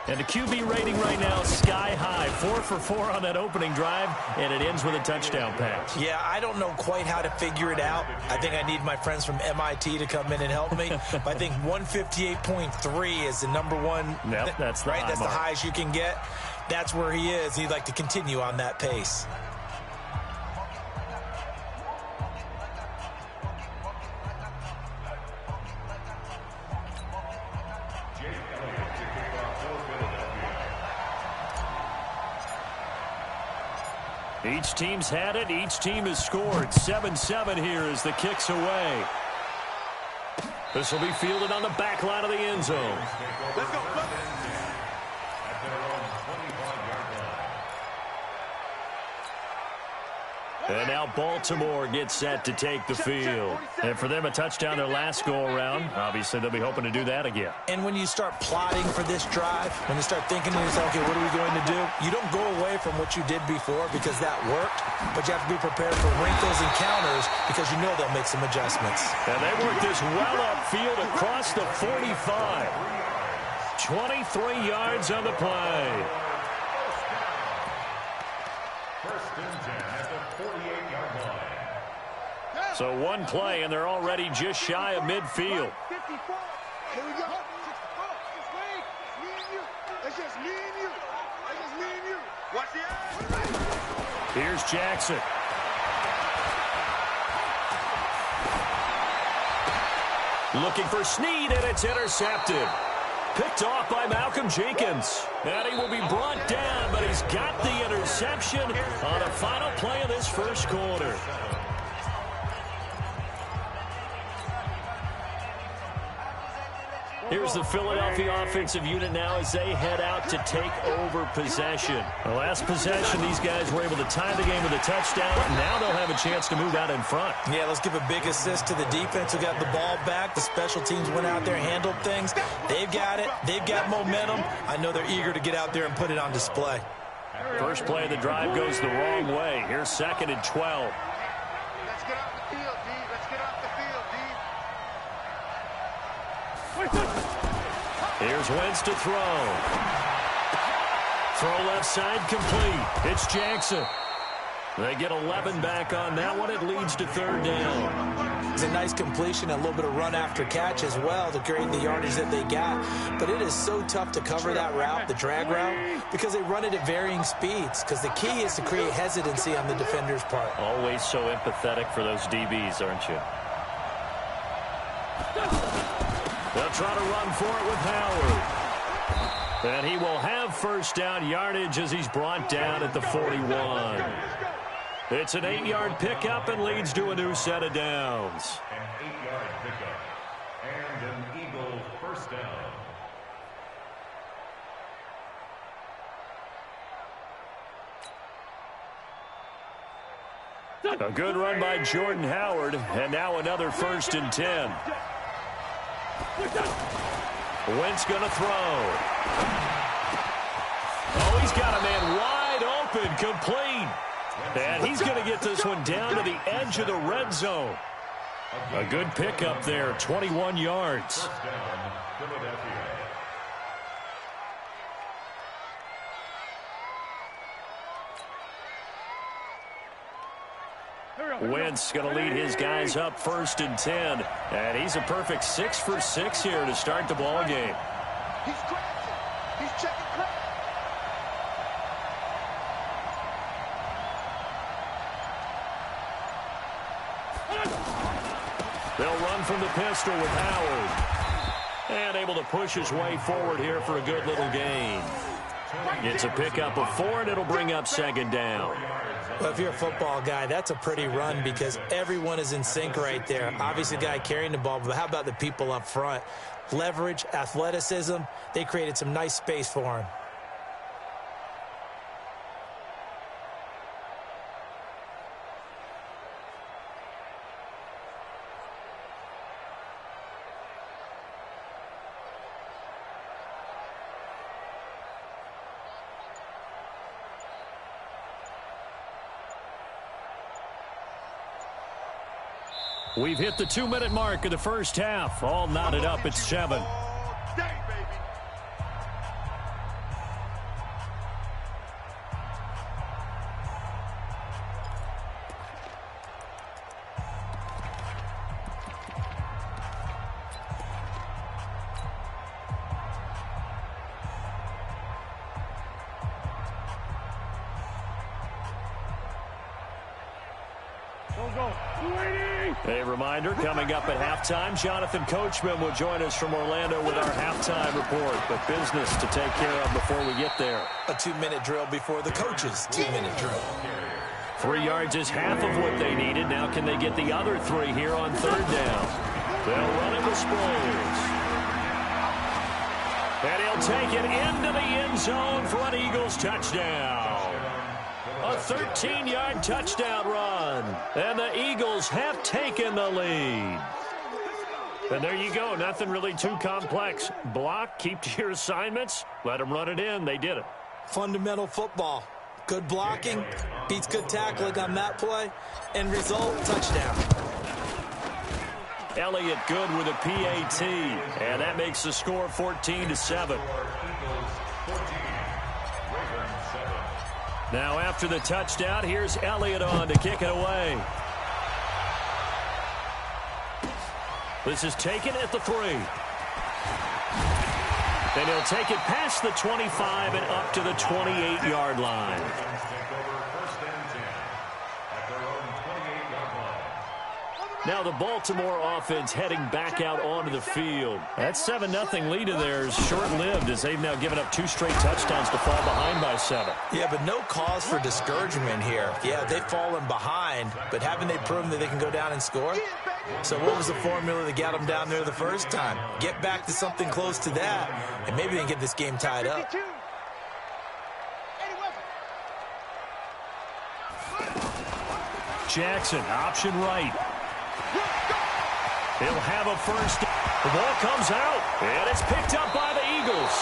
And the QB rating right now is sky high. 4 for 4 on that opening drive, and it ends with a touchdown pass. Yeah, I don't know quite how to figure it out. I think I need my friends from MIT to come in and help me. But I think 158.3 is the number one. Yep, that's the right. That's mark. the highest you can get. That's where he is. He'd like to continue on that pace. Each team's had it. Each team has scored. 7-7 here as the kick's away. This will be fielded on the back line of the end zone. Let's go. And now Baltimore gets set to take the field. And for them, a touchdown their last go-around. Obviously, they'll be hoping to do that again. And when you start plotting for this drive, when you start thinking to yourself, okay, what are we going to do? You don't go away from what you did before because that worked, but you have to be prepared for wrinkles and counters because you know they'll make some adjustments. And they work this well upfield across the 45. 23 yards on the play. First and 10 at the 48-yard line. So one play, and they're already just shy of midfield. 54. Here we go. 64. It's me and you. It's just me and you. It's just me and you. Watch the ass. Here's Jackson. Looking for Snead, and it's intercepted. Picked off by Malcolm Jenkins. And he will be brought down, but he's got the interception on the final play of this first quarter. Here's the Philadelphia offensive unit now as they head out to take over possession. The last possession, these guys were able to tie the game with a touchdown. Now they'll have a chance to move out in front. Yeah, let's give a big assist to the defense who got the ball back. The special teams went out there and handled things. They've got it. They've got momentum. I know they're eager to get out there and put it on display. First play of the drive goes the wrong way. Here's 2nd and 12. Let's get off the field, D. Let's get off the field, D. Here's Wentz to throw. Throw left side complete. It's Jackson. They get 11 back on that one. It leads to 3rd down. It's a nice completion, a little bit of run after catch as well to create the yardage that they got. But it is so tough to cover that route, the drag route, because they run it at varying speeds. Because the key is to create hesitancy on the defender's part. Always so empathetic for those DBs, aren't you? They'll try to run for it with Howard. And he will have 1st down yardage as he's brought down at the 41. It's an 8-yard pickup and leads to a new set of downs. An 8-yard pickup. And an Eagle first down. A good run by Jordan Howard, and now another 1st and 10. Wentz going to throw. Oh, he's got a man wide open, complete. And he's going to get this one down to the edge of the red zone. A good pickup there, 21 yards. First down, Philadelphia. Wentz going to lead his guys up 1st and 10. And he's a perfect 6 for 6 here to start the ball game. He's crashing. He's checking crash. They'll run from the pistol with Howard. And able to push his way forward here for a good little gain. It's a pickup of 4, and it'll bring up 2nd down. Well, if you're a football guy, that's a pretty run because everyone is in sync right there. Obviously, the guy carrying the ball, but how about the people up front? Leverage, athleticism, they created some nice space for him. We've hit the 2-minute mark of the first half. All knotted up at 7. A reminder, coming up at halftime, Jonathan Coachman will join us from Orlando with our halftime report. But business to take care of before we get there. A 2-minute drill before the coach's 2-minute drill. 3 yards is half of what they needed. Now can they get the other 3 here on 3rd down? They'll run it with Sproles. And he'll take it into the end zone for an Eagles touchdown. A 13-yard touchdown run. And the Eagles have taken the lead. And there you go. Nothing really too complex. Block, keep to your assignments, let them run it in. They did it. Fundamental football. Good blocking, beats good tackling on that play, and result, touchdown. Elliott good with a PAT, and that makes the score 14-7. Now after the touchdown, here's Elliott on to kick it away. This is taken at the 3. Then he'll take it past the 25 and up to the 28-yard line. Now the Baltimore offense heading back out onto the field. That 7-0 lead of theirs short-lived as they've now given up 2 straight touchdowns to fall behind by 7. Yeah, but no cause for discouragement here. Yeah, they've fallen behind, but haven't they proven that they can go down and score? So what was the formula that got them down there the first time? Get back to something close to that, and maybe they can get this game tied up. Jackson, option right. He'll have a first. The ball comes out, and it's picked up by the Eagles.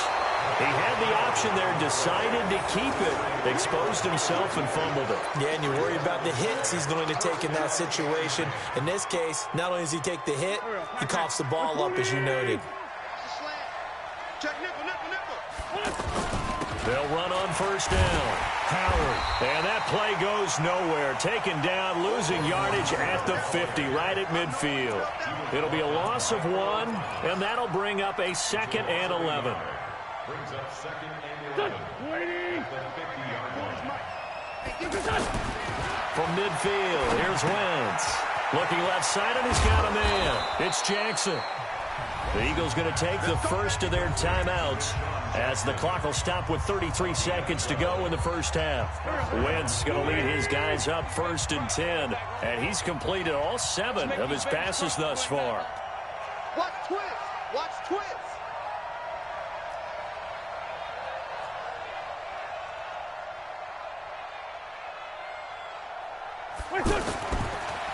He had the option there, decided to keep it, exposed himself and fumbled it. Yeah, and you worry about the hits he's going to take in that situation. In this case, not only does he take the hit, he coughs the ball up, as you noted. They'll run on first down. Howard, and that play goes nowhere. Taken down, losing yardage at the 50, right at midfield. It'll be a loss of 1, and that'll bring up a 2nd and 11. Brings up 2nd and 11. From midfield, here's Wentz. Looking left side, and he's got a man. It's Jackson. The Eagles going to take the first of their timeouts as the clock will stop with 33 seconds to go in the first half. Wentz going to lead his guys up 1st and 10, and he's completed all 7 of his passes thus far. Watch twist. Watch twist.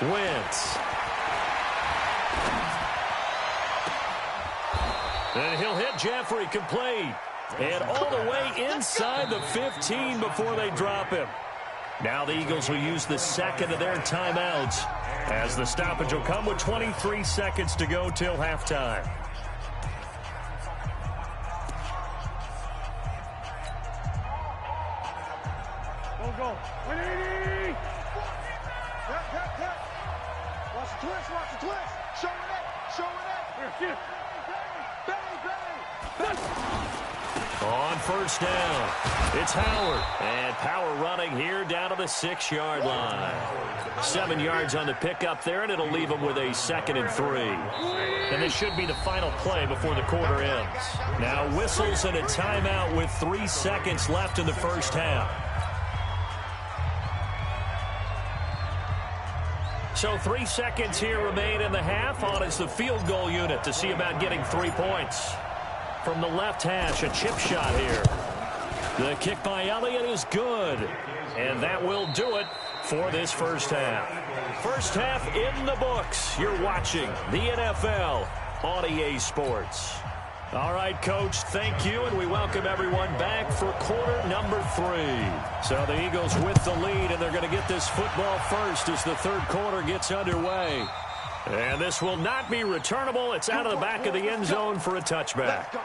Wentz. And he'll hit Jeffrey, complete. And all the way inside the 15 before they drop him. Now the Eagles will use the 2nd of their timeouts as the stoppage will come with 23 seconds to go till halftime. Go. 180. Watch the twist. Watch the twist. Show it up. Show it up. On first down, it's Howard. And power running here down to the 6-yard line. 7 yards on the pickup there, and it'll leave them with a 2nd and 3. And this should be the final play before the quarter ends. Now whistles and a timeout with 3 seconds left in the first half. So 3 seconds here remain in the half. On is the field goal unit to see about getting 3 points. From the left hash, a chip shot here. The kick by Elliott is good. And that will do it for this first half. First half in the books. You're watching the NFL on EA Sports. All right, Coach, thank you, and we welcome everyone back for quarter number 3. So the Eagles with the lead, and they're going to get this football first as the third quarter gets underway. And this will not be returnable. It's out of the back of the end zone for a touchback.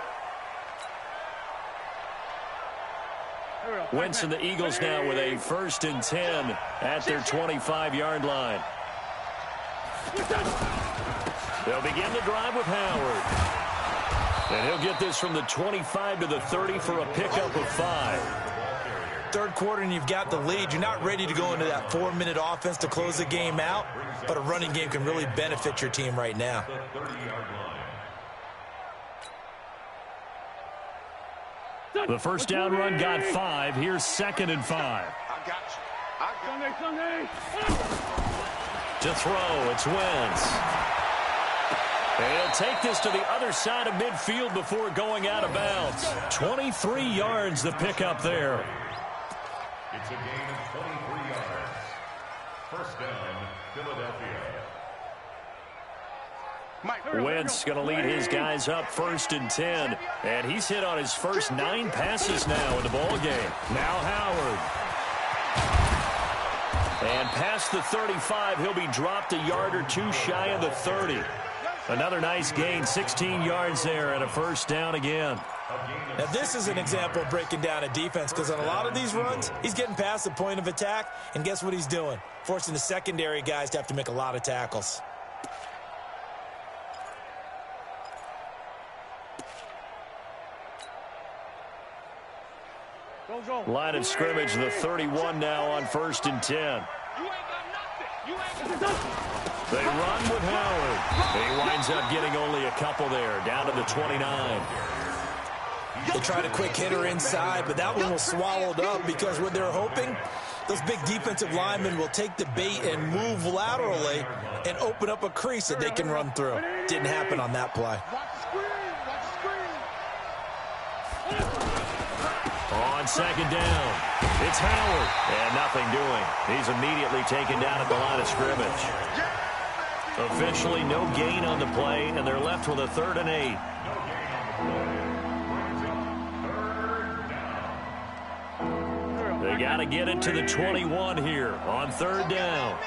Wentz and the Eagles now with a 1st and 10 at their 25-yard line. They'll begin the drive with Howard. And he'll get this from the 25 to the 30 for a pickup of 5. Third quarter and you've got the lead. You're not ready to go into that 4-minute offense to close the game out, but a running game can really benefit your team right now. The first down run got 5. Here's 2nd and 5. I got you. Sunday. To throw, it's Wentz. And he'll take this to the other side of midfield before going out of bounds. 23 yards the pickup there. It's a gain of 23 yards. First down, Philadelphia. Wentz going to lead his guys up 1st and 10. And he's hit on his first 9 passes now in the ball game. Now Howard. And past the 35, he'll be dropped a yard or 2 shy of the 30. Another nice gain, 16 yards there and a first down again. Now, this is an example of breaking down a defense because on a lot of these runs, he's getting past the point of attack, and guess what he's doing? Forcing the secondary guys to have to make a lot of tackles. Line of scrimmage, the 31 now on 1st and 10. They run with Howard. He winds up getting only a couple there, down to the 29. They tried a quick hitter inside, but that one was swallowed up because what they're hoping, those big defensive linemen will take the bait and move laterally and open up a crease that they can run through. Didn't happen on that play. On 2nd down, it's Howard, and nothing doing. He's immediately taken down at the line of scrimmage. Officially no gain on the play, and they're left with a 3rd and 8. They got to get it to the 21 here on 3rd down.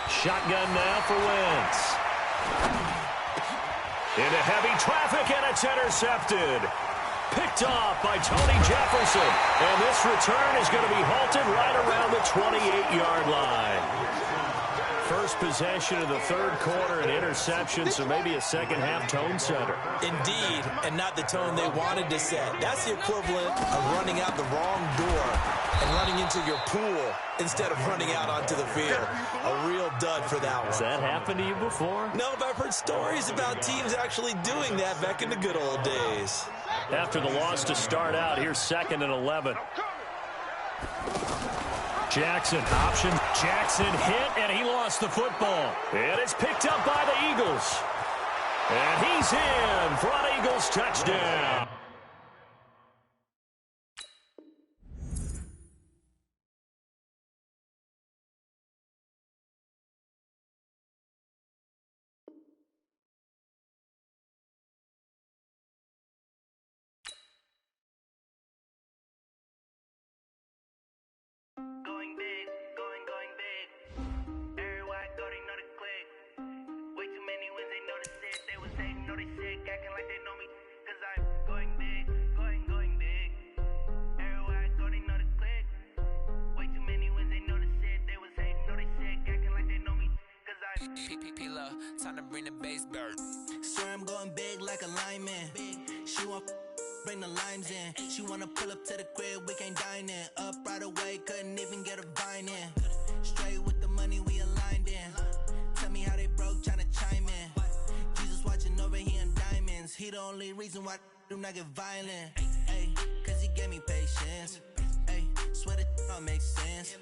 Shotgun now for Wentz. Into heavy traffic, and it's intercepted. Picked off by Tony Jefferson. And this return is going to be halted right around the 28-yard line. First possession of the 3rd quarter, an interception, so maybe a second-half tone setter. Indeed, and not the tone they wanted to set. That's the equivalent of running out the wrong door and running into your pool instead of running out onto the field. A real dud for that one. Has that happened to you before? No, but I've heard stories about teams actually doing that back in the good old days. After the loss to start out, here's 2nd and 11. Jackson, option. Jackson hit, and he lost the football. And it's picked up by the Eagles. And he's in for an Eagles touchdown. Going big, going big. Everywhere I go, they know the click. Way too many wins, they know the shit. They was hating, know they sick, acting like they know me. Cause I'm going big, going big. Everywhere I go, they know the click. Way too many wins, they know the shit. They was hating, know they sick, acting like they know me. Cause I'm P-P-P-Love, time to bring the bass bird. Swear I'm going big like a lineman. She want bring the limes in. She wanna pull up to the crib, we can't dine in. Up right away, couldn't even get a vine in. Straight with the money, we aligned in. Tell me how they broke, tryna chime in. Jesus watching over here in diamonds. He the only reason why I do not get violent. Ay, cause he gave me patience. Ay, swear that all makes sense.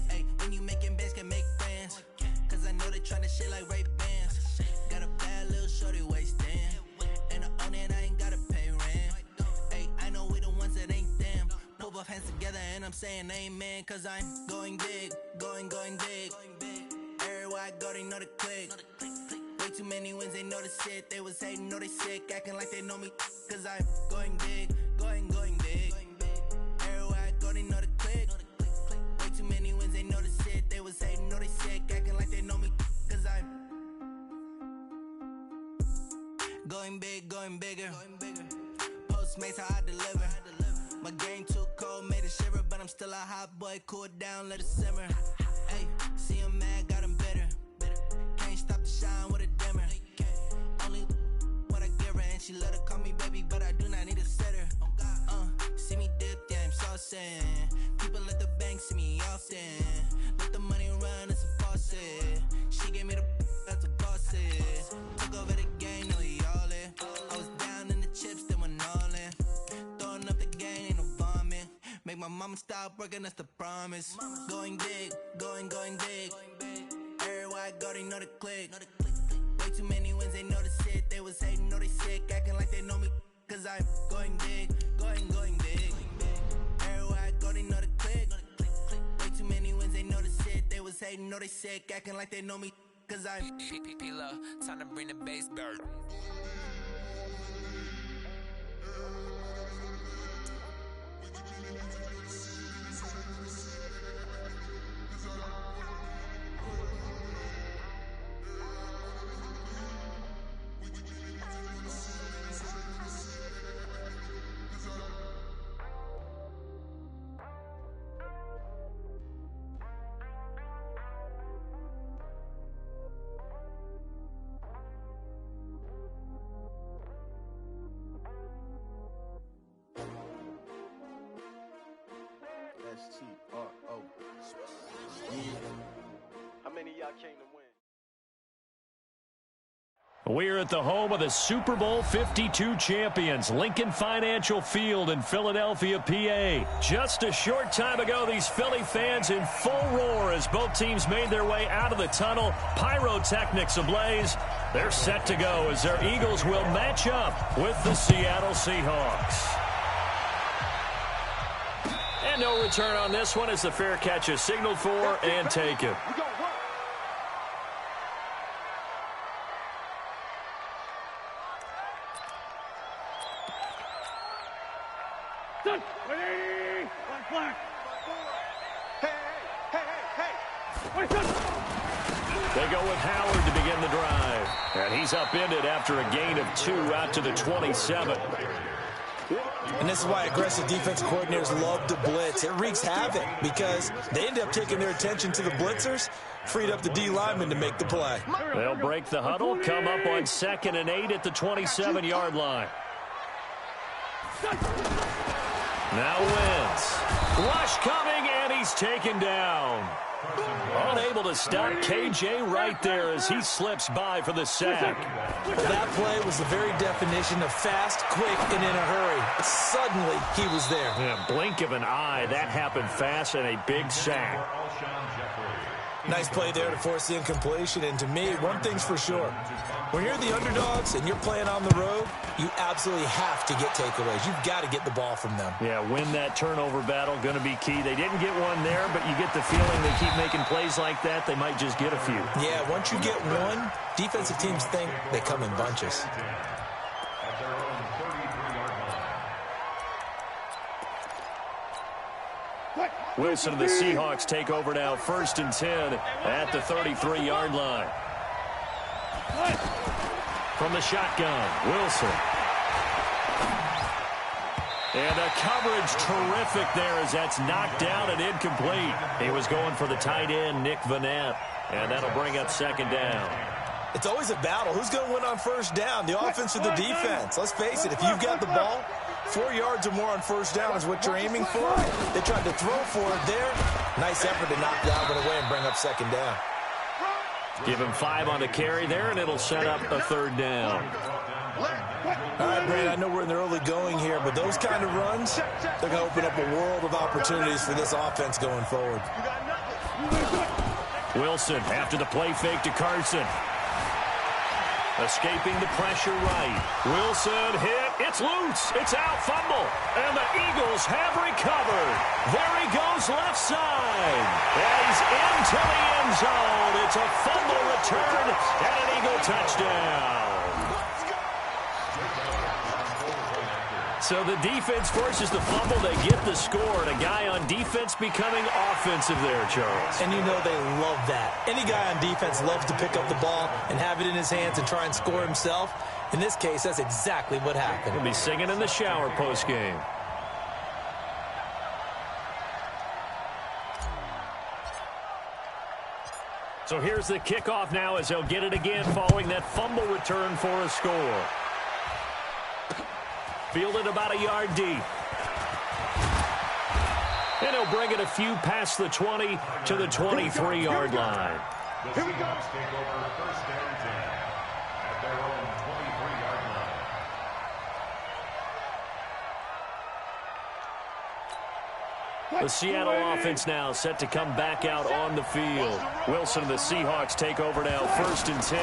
Ay, when you making bands, can make friends. Cause I know they tryna shit like Ray Bans. Got a bad little shorty wasting. And I own it, I ain't gotta pay rent. I know we the ones that ain't them. Pull both hands together and I'm saying amen. Cause I'm going big, going big. Everywhere I go, they know the click. Way too many wins, they know the shit. They was hating, know they sick, acting like they know me. Cause I'm going big, going big. Everywhere I go, they know the click. Way too many wins, they know the shit. They was hating, know they sick, acting like they know me. Cause I'm going big, going bigger. Postmates how I deliver. My game too cold, made it shiver, but I'm still a hot boy. Cool down, let it simmer. Hey, see him mad, got him bitter. Can't stop the shine with a dimmer. Only what I give her, and she let her call me baby, but I do not need a sitter. See me dip, yeah, I'm saucing. People at the bank see me often. Let the money run, it's a faucet. She gave me the that's a bosses. Took over the game, no he all in. I was down in the chips, they went all in. Throwing up the game, ain't no vomit. Make my mama stop working, that's the promise. Going big, going big. Everywhere I go, they know the click. Way too many wins, they know the shit. They was hating, know they sick, acting like they know me. Cause I'm going big, going big. Everywhere I go, they know the click. Way too many wins, they know the shit. They was hating, know they sick, acting like they know me. Cause I'm P-P-P-Love, time to bring the bass bird. S-T-R-O. How many of y'all came to win? We're at the home of the Super Bowl 52 champions, Lincoln Financial Field in Philadelphia, PA. Just a short time ago, these Philly fans in full roar as both teams made their way out of the tunnel. Pyrotechnics ablaze. They're set to go as their Eagles will match up with the Seattle Seahawks. And no return on this one as the fair catch is signaled for and taken. They go with Howard to begin the drive. And he's upended after a gain of 2 out to the 27. And this is why aggressive defense coordinators love to blitz. It wreaks havoc because they end up taking their attention to the blitzers, freed up the D lineman to make the play. They'll break the huddle, come up on 2nd and 8 at the 27-yard line. Now Wentz. Rush coming, and he's taken down. Unable to stop KJ right there as he slips by for the sack. That play was the very definition of fast, quick, and in a hurry. Suddenly, he was there. Yeah, blink of an eye, that happened fast and a big sack. Nice play there to force the incompletion. And to me, one thing's for sure. When you're the underdogs and you're playing on the road, you absolutely have to get takeaways. You've got to get the ball from them. Yeah, win that turnover battle, going to be key. They didn't get one there, but you get the feeling they keep making plays like that, they might just get a few. Yeah, once you get one, defensive teams think they come in bunches. Wilson and the Seahawks take over now, 1st and 10 at the 33-yard line. From the shotgun, Wilson. And the coverage terrific there as that's knocked down and incomplete. He was going for the tight end, Nick Vanette, and that'll bring up 2nd down. It's always a battle. Who's going to win on 1st down, the offense or the defense? Let's face it, if you've got the ball, 4 yards or more on 1st down is what you're aiming for. They tried to throw for it there. Nice effort to knock that one away and bring up 2nd down. Give him 5 on the carry there, and it'll set up a 3rd down. All right, Brad, I know we're in the early going here, but those kind of runs, they're going to open up a world of opportunities for this offense going forward. Wilson after the play fake to Carson. Escaping the pressure right. Wilson hit. It's loose. It's out. Fumble. And the Eagles have recovered. There he goes left side. And he's into the end zone. It's a fumble return and an Eagle touchdown. So the defense forces the fumble. They get the score. And a guy on defense becoming offensive there, Charles. And you know they love that. Any guy on defense loves to pick up the ball and have it in his hands and try and score himself. In this case, that's exactly what happened. He'll be singing in the shower postgame. So here's the kickoff now as they'll get it again following that fumble return for a score. Fielded about a yard deep. And he'll bring it a few past the 20 to the 23-yard line. The Seahawks take over 1st and 10 at their own 23-yard line. The Seattle offense now set to come back out on the field. Wilson and the Seahawks take over now 1st and 10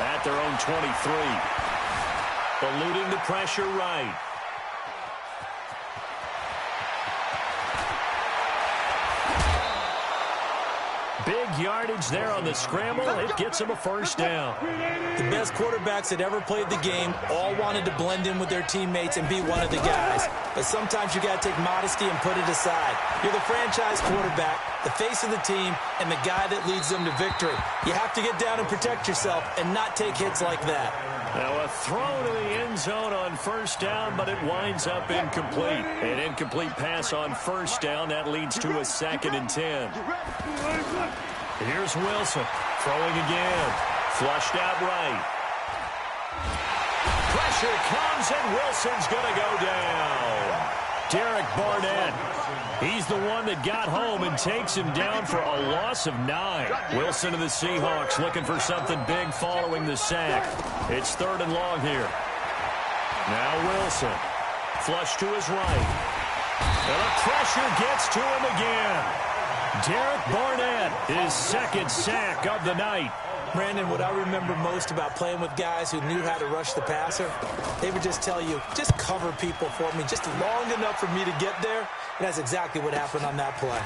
at their own 23. Eluding the pressure right. Big yardage there on the scramble. It gets him a 1st down. The best quarterbacks that ever played the game all wanted to blend in with their teammates and be one of the guys. But sometimes you got to take modesty and put it aside. You're the franchise quarterback, the face of the team, and the guy that leads them to victory. You have to get down and protect yourself and not take hits like that. Now a throw to the end zone on 1st down, but it winds up incomplete. An incomplete pass on 1st down. That leads to a 2nd and 10. Here's Wilson throwing again. Flushed out right. Pressure comes, and Wilson's going to go down. Derek Barnett. He's the one that got home and takes him down for a loss of 9. Wilson of the Seahawks looking for something big following the sack. It's 3rd and long here. Now Wilson. Flush to his right. And the pressure gets to him again. Derek Barnett, his 2nd sack of the night. Brandon, what I remember most about playing with guys who knew how to rush the passer, they would just tell you, just cover people for me, just long enough for me to get there. And that's exactly what happened on that play.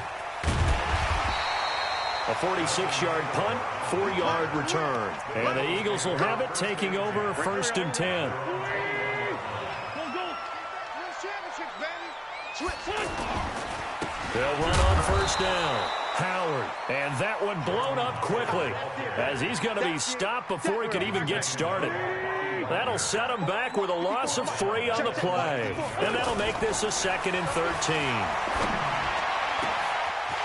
A 46-yard punt, 4-yard return. And the Eagles will have it, taking over 1st and 10. They'll run on 1st down. Howard, and that one blown up quickly as he's going to be stopped before he could even get started. That'll set him back with a loss of 3 on the play, and that'll make this a 2nd and 13.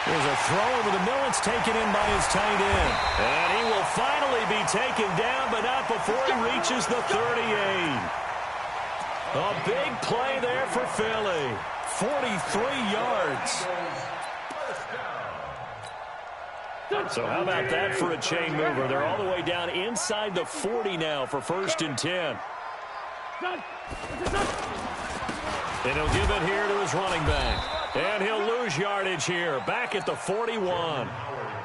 There's a throw over the middle. It's taken in by his tight end, and he will finally be taken down, but not before he reaches the 38. A big play there for Philly. 43 yards. So how about that for a chain mover? They're all the way down inside the 40 now for 1st and 10. And he'll give it here to his running back. And he'll lose yardage here, back at the 41.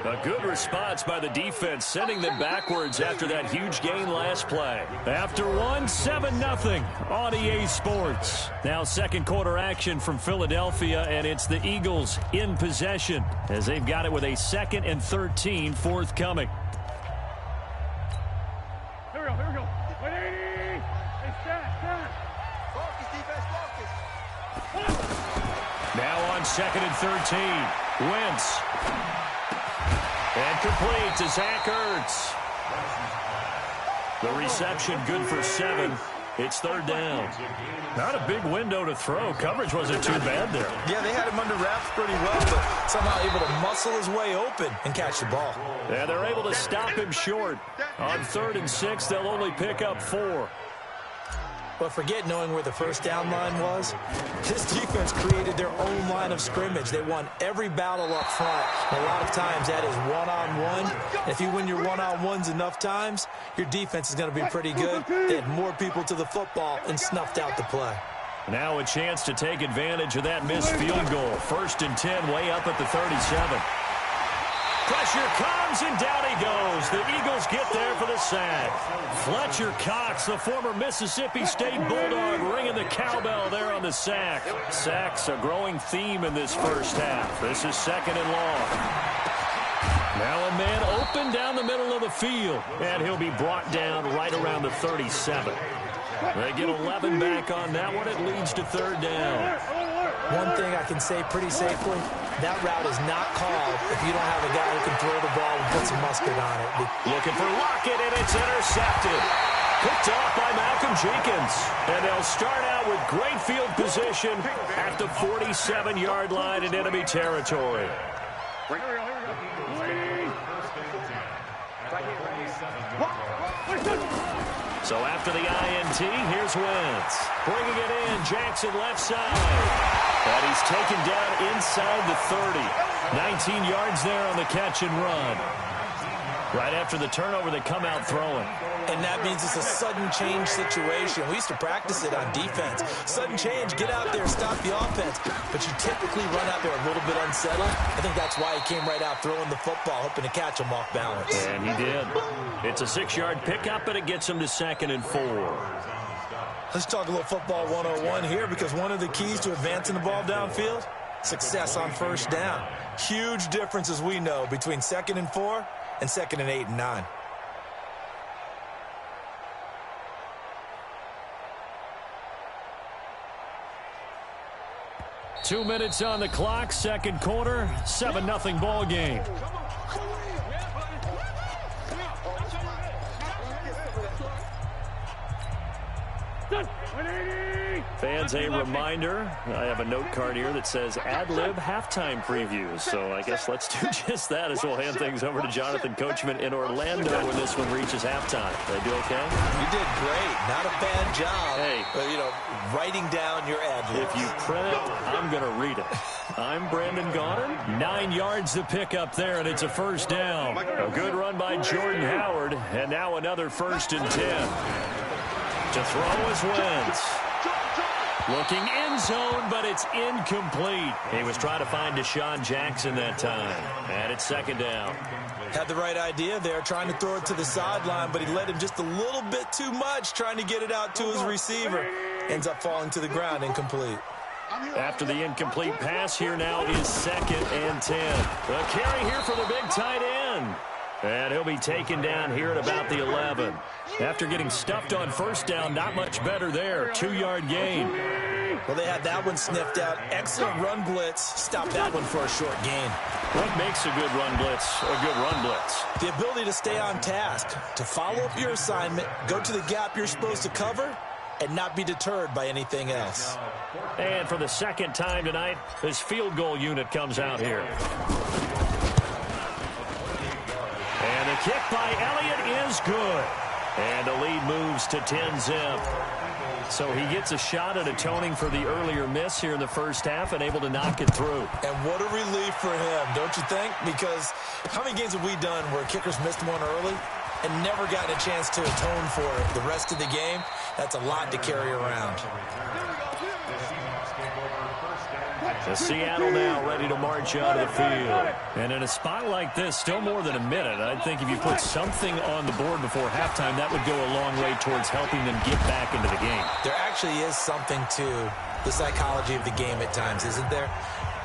A good response by the defense, sending them backwards after that huge gain last play. After 7-0 on EA Sports. Now 2nd quarter action from Philadelphia, and it's the Eagles in possession as they've got it with a 2nd and 13 forthcoming. Here we go. 180. Hey, stand. Focus, defense, focus. Now on 2nd and 13. Wentz. And complete to Zach Ertz. The reception good for 7. It's 3rd down. Not a big window to throw. Coverage wasn't too bad there. Yeah, they had him under wraps pretty well, but somehow able to muscle his way open and catch the ball. And they're able to stop him short. On 3rd and 6, they'll only pick up 4. But forget knowing where the 1st down line was. This defense created their own line of scrimmage. They won every battle up front. And a lot of times that is one-on-one. If you win your one-on-ones enough times, your defense is going to be pretty good. They had more people to the football and snuffed out the play. Now a chance to take advantage of that missed field goal. 1st and 10, way up at the 37. Pressure comes, and down he goes. The Eagles get there for the sack. Fletcher Cox, the former Mississippi State Bulldog, ringing the cowbell there on the sack. Sacks a growing theme in this 1st half. This is 2nd and long. Now a man open down the middle of the field, and he'll be brought down right around the 37. They get 11 back on that one. It leads to 3rd down. One thing I can say pretty safely, that route is not called if you don't have a guy who can throw the ball and put some mustard on it. Looking for Lockett, and it's intercepted. Picked off by Malcolm Jenkins. And they'll start out with great field position at the 47-yard line in enemy territory. So after the INT, here's Wentz. Bringing it in, Jackson left side. And he's taken down inside the 30. 19 yards there on the catch and run. Right after the turnover, they come out throwing. And that means it's a sudden change situation. We used to practice it on defense. Sudden change, get out there, stop the offense. But you typically run out there a little bit unsettled. I think that's why he came right out throwing the football, hoping to catch him off balance. And he did. It's a 6-yard pickup, and it gets him to 2nd and 4. Let's talk a little football 101 here, because one of the keys to advancing the ball downfield, success on 1st down. Huge difference, as we know, between 2nd and 4 and 2nd and 8 and 9. Two minutes on the clock, 2nd quarter, 7-0 ball game. Fans, a reminder, I have a note card here that says ad-lib halftime previews. So I guess let's do just that as we'll hand things over to Jonathan Coachman in Orlando when this one reaches halftime. Did I do okay? You did great. Not a bad job. Hey. But, writing down your ad-libs. If you print it, I'm going to read it. I'm Brandon Gaudin. 9 yards to pick up there, and it's a first down. A good run by Jordan Howard, and now another 1st and 10. To throw is Wentz. Looking end zone, but it's incomplete. He was trying to find Deshaun Jackson that time. And it's 2nd down. Had the right idea there, trying to throw it to the sideline, but he let him just a little bit too much, trying to get it out to his receiver. Ends up falling to the ground, incomplete. After the incomplete pass, here now is 2nd and 10. A carry here for the big tight end. And he'll be taken down here at about the 11. After getting stuffed on 1st down, not much better there. 2-yard gain. Well, they had that one sniffed out. Excellent run blitz. Stopped that one for a short gain. What makes a good run blitz a good run blitz? The ability to stay on task, to follow up your assignment, go to the gap you're supposed to cover, and not be deterred by anything else. And for the 2nd time tonight, this field goal unit comes out here. And the kick by Elliott is good. And the lead moves to 10-zip. So he gets a shot at atoning for the earlier miss here in the first half and able to knock it through. And what a relief for him, don't you think? Because how many games have we done where kickers missed one early and never gotten a chance to atone for it the rest of the game? That's a lot to carry around. The Seattle now ready to march out of the field. And in a spot like this, still more than a minute, I think if you put something on the board before halftime, that would go a long way towards helping them get back into the game. There actually is something to the psychology of the game at times, isn't there?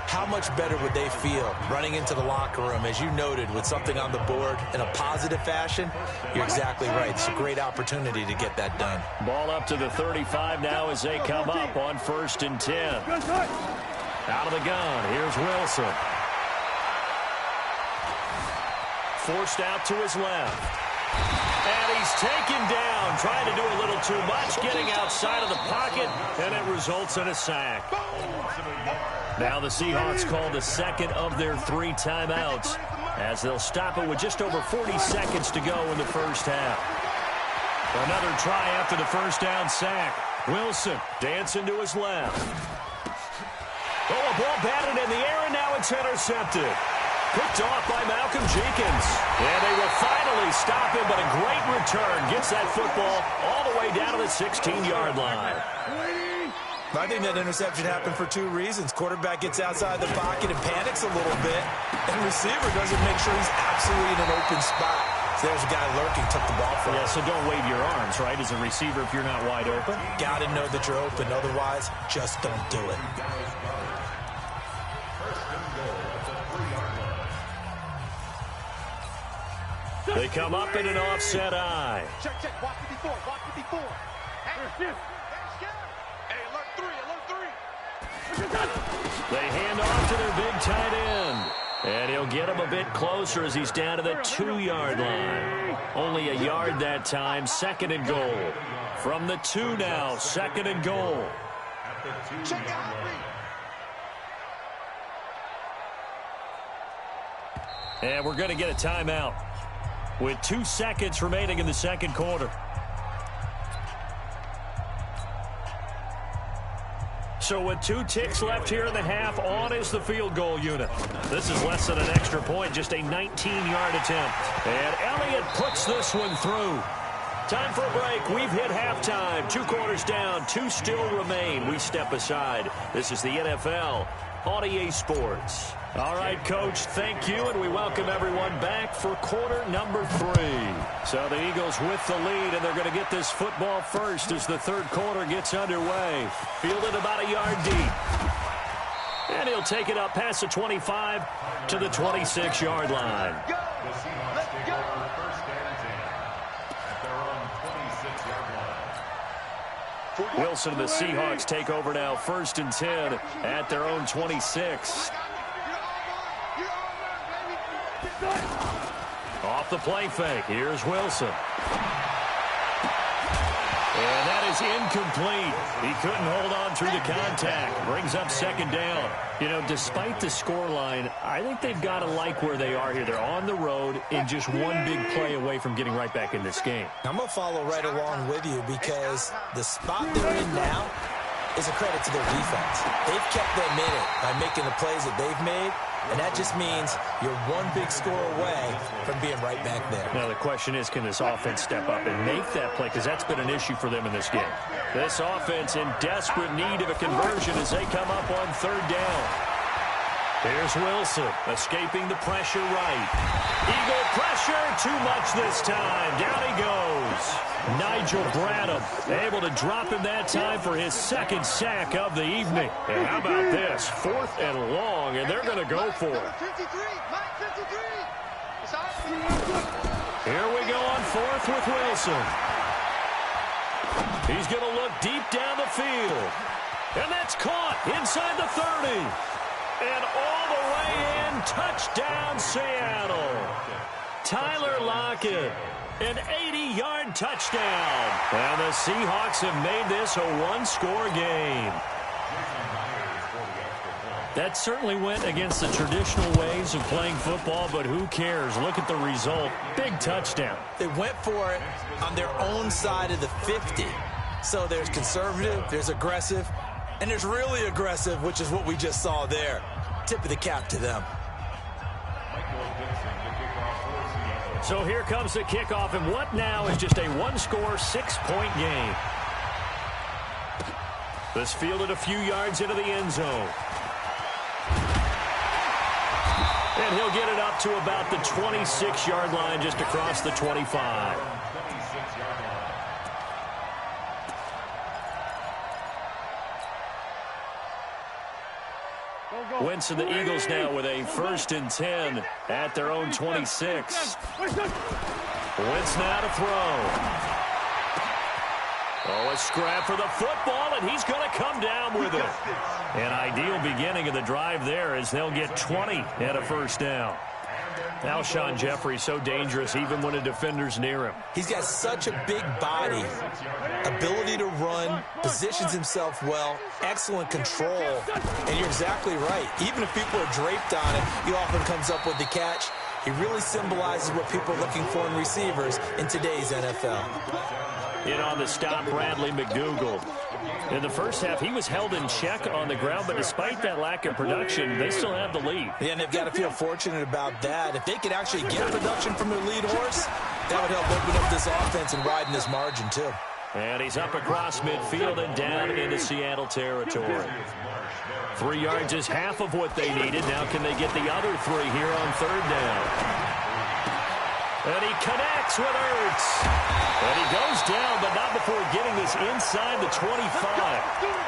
How much better would they feel running into the locker room, as you noted, with something on the board in a positive fashion? You're exactly right. It's a great opportunity to get that done. Ball up to the 35 now as they come up on 1st and 10. Out of the gun, here's Wilson. Forced out to his left. And he's taken down, trying to do a little too much, getting outside of the pocket, and it results in a sack. Now the Seahawks call the 2nd of their 3 timeouts as they'll stop it with just over 40 seconds to go in the first half. Another try after the 1st down sack. Wilson dancing to his left. Oh, a ball batted in the air, and now it's intercepted. Picked off by Malcolm Jenkins. And they will finally stop him, but a great return. Gets that football all the way down to the 16-yard line. I think that interception happened for 2 reasons. Quarterback gets outside the pocket and panics a little bit, and receiver doesn't make sure he's absolutely in an open spot. So there's a guy lurking, took the ball from him. Yeah, so don't wave your arms, right, as a receiver if you're not wide open. Got to know that you're open. Otherwise, just don't do it. They come up in an offset eye. Check, watch it before. Hey, alert 3. They hand off to their big tight end. And he'll get him a bit closer as he's down to the 2-yard line. Only a yard that time, 2nd and goal. From the 2 now, 2nd and goal. Check out. And we're going to get a timeout with 2 seconds remaining in the 2nd quarter. So with 2 ticks left here in the half, on is the field goal unit. This is less than an extra point, just a 19-yard attempt. And Elliott puts this one through. Time for a break. We've hit halftime. 2 quarters down, 2 still remain. We step aside. This is the NFL on EA Sports. All right, Coach, thank you, and we welcome everyone back for quarter number 3. So the Eagles with the lead, and they're going to get this football first as the 3rd quarter gets underway. Fielded about a yard deep. And he'll take it up past the 25 to the 26-yard line. Let's go. Wilson and the Seahawks take over now, 1st and 10 at their own 26. Off the play fake, here's Wilson. And that is incomplete. He couldn't hold on through the contact. Brings up second down. You know, despite the scoreline, I think they've got to like where they are here. They're on the road and just one big play away from getting right back in this game. I'm going to follow right along with you because the spot they're in now is a credit to their defense. They've kept them in it by making the plays that they've made, and that just means you're one big score away from being right back there. Now the question is, can this offense step up and make that play? Because that's been an issue for them in this game. This offense in desperate need of a conversion as they come up on third down. Here's Wilson escaping the pressure right. Eagle pressure, too much this time. Down he goes. Nigel Bradham able to drop him that time for his second sack of the evening. And how about this? 4th and long, and they're going to go for it. Here we go on 4th with Wilson. He's going to look deep down the field. And that's caught inside the 30. And all the way in, touchdown Seattle. Tyler Lockett, an 80-yard touchdown. And the Seahawks have made this a one-score game. That certainly went against the traditional ways of playing football, but who cares? Look at the result. Big touchdown. They went for it on their own side of the 50. So there's conservative, there's aggressive, and there's really aggressive, which is what we just saw there. Tip of the cap to them. So here comes the kickoff, and what now is just a one-score, 6-point game. This fielded a few yards into the end zone. And he'll get it up to about the 26-yard line, just across the 25. Wentz and the Eagles now with a 1st and 10 at their own 26. Wentz now to throw. Oh, a scrap for the football, and he's going to come down with it. An ideal beginning of the drive there as they'll get 20 at a 1st down. Alshon Jeffrey so dangerous even when a defender's near him. He's got such a big body, ability to run, positions himself well, excellent control, and you're exactly right. Even if people are draped on him, he often comes up with the catch. He really symbolizes what people are looking for in receivers in today's NFL. In on the stop, Bradley McDougald. In the first half, he was held in check on the ground, but despite that lack of production, they still have the lead. Yeah, and they've got to feel fortunate about that. If they could actually get production from their lead horse, that would help open up this offense and widen this margin, too. And he's up across midfield and down into Seattle territory. 3 yards is half of what they needed. Now can they get the other 3 here on 3rd down? And he connects with Ertz. And he goes down, but not before getting this inside the 25.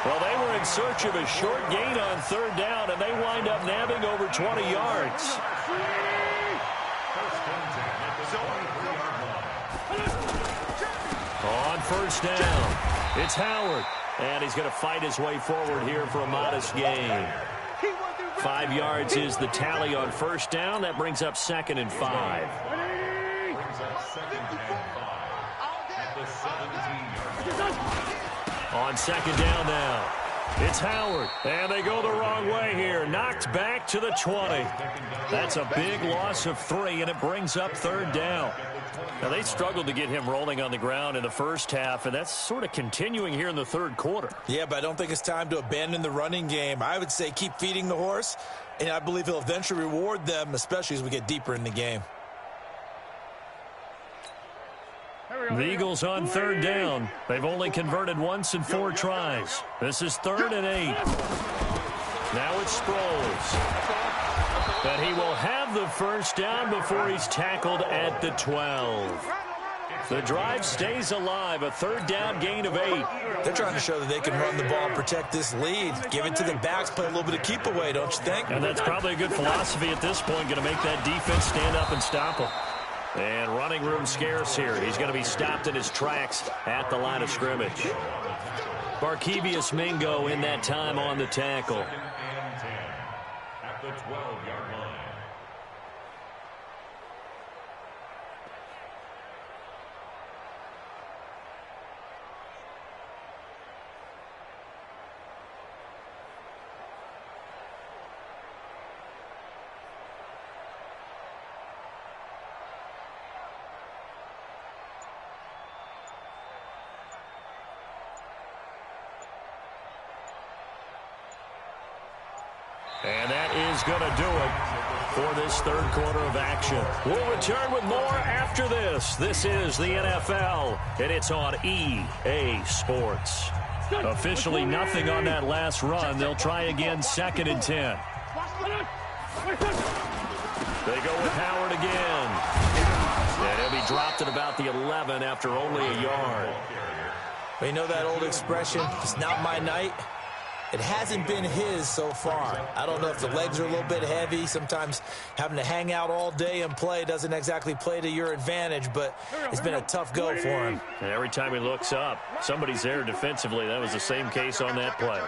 Well, they were in search of a short gain on 3rd down, and they wind up nabbing over 20 yards. On 1st down, it's Howard. And he's going to fight his way forward here for a modest gain. 5 yards is the tally on 1st down. That brings up 2nd and 5. On 2nd down now, it's Howard. And they go the wrong way here. Knocked back to the 20. That's a big loss of 3, and it brings up 3rd down. Now, they struggled to get him rolling on the ground in the first half, and that's sort of continuing here in the 3rd quarter. Yeah, but I don't think it's time to abandon the running game. I would say keep feeding the horse, and I believe he'll eventually reward them, especially as we get deeper in the game. The Eagles on 3rd down. They've only converted once in 4 tries. This is 3rd and 8. Now it's Sproles. But he will have the 1st down before he's tackled at the 12. The drive stays alive, a 3rd down gain of 8. They're trying to show that they can run the ball and protect this lead. Give it to the backs, play a little bit of keep away, don't you think? And that's probably a good philosophy at this point, going to make that defense stand up and stop him. And running room scarce here. He's going to be stopped in his tracks at the line of scrimmage. Barkevius Mingo in that time on the tackle. At the 12-yard line. And that is going to do it for this third quarter of action. We'll return with more after this. This is the NFL, and it's on EA Sports. Officially nothing on that last run. They'll try again, 2nd and 10. They go with Howard again. And he'll be dropped at about the 11 after only a yard. Well, you know that old expression, it's not my night? It hasn't been his so far. I don't know if the legs are a little bit heavy. Sometimes having to hang out all day and play doesn't exactly play to your advantage, but it's been a tough go for him. And every time he looks up, somebody's there defensively. That was the same case on that play.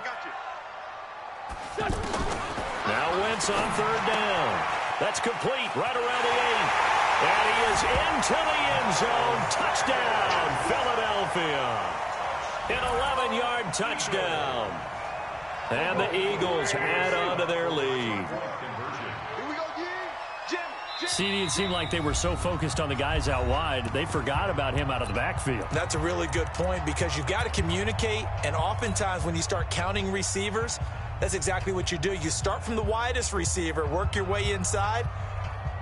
Now Wentz on 3rd down. That's complete right around the 8. And he is into the end zone. Touchdown, Philadelphia. An 11-yard touchdown. And the Eagles add on to their lead. CD, it seemed like they were so focused on the guys out wide, they forgot about him out of the backfield. That's a really good point because you've got to communicate, and oftentimes when you start counting receivers, that's exactly what you do. You start from the widest receiver, work your way inside.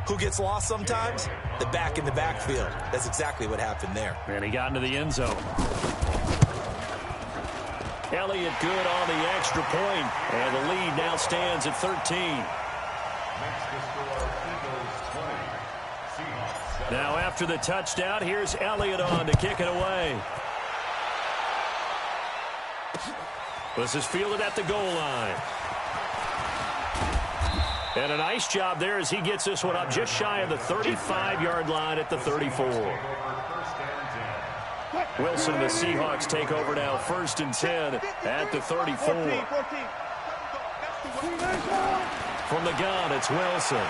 Who gets lost sometimes? The back in the backfield. That's exactly what happened there. And he got into the end zone. Elliott good on the extra point, and the lead now stands at 13. Now after the touchdown, here's Elliott on to kick it away. This is fielded at the goal line. And a nice job there as he gets this one up just shy of the 35-yard line at the 34. Wilson and the Seahawks take over now, 1st and 10 at the 34. From the gun, it's Wilson.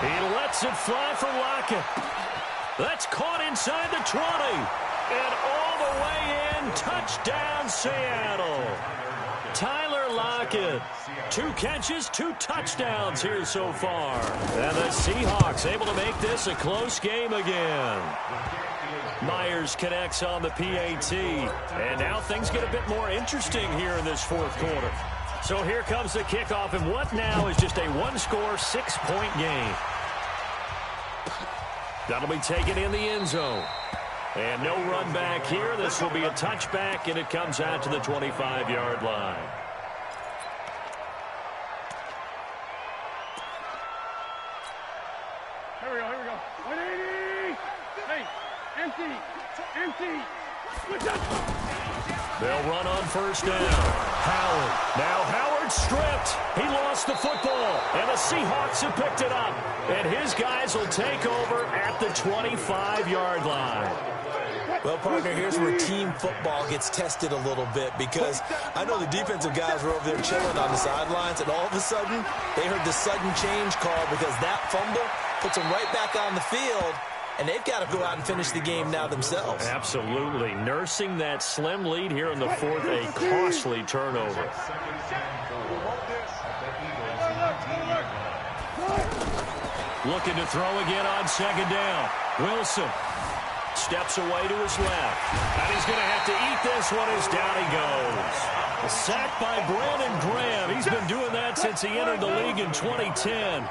He lets it fly for Lockett. That's caught inside the 20. And all the way in, touchdown Seattle. Tyler Lockett, 2 catches, 2 touchdowns here so far. And the Seahawks able to make this a close game again. Myers connects on the PAT. And now things get a bit more interesting here in this 4th quarter. So here comes the kickoff, and what now is just a 1-score, 6-point game. That'll be taken in the end zone. And no run back here. This will be a touchback, and it comes out to the 25-yard line. Here we go. 180. Hey, empty. They'll run on 1st down. Howard. Now Howard stripped. He lost the football, and the Seahawks have picked it up. And his guys will take over at the 25-yard line. Well, partner, here's where team football gets tested a little bit because I know the defensive guys were over there chilling on the sidelines, and all of a sudden, they heard the sudden change call because that fumble puts them right back on the field, and they've got to go out and finish the game now themselves. Absolutely. Nursing that slim lead here in the 4th, a costly turnover. Looking to throw again on 2nd down. Wilson steps away to his left. And he's going to have to eat this one as down he goes. A sack by Brandon Graham. He's been doing that since he entered the league in 2010.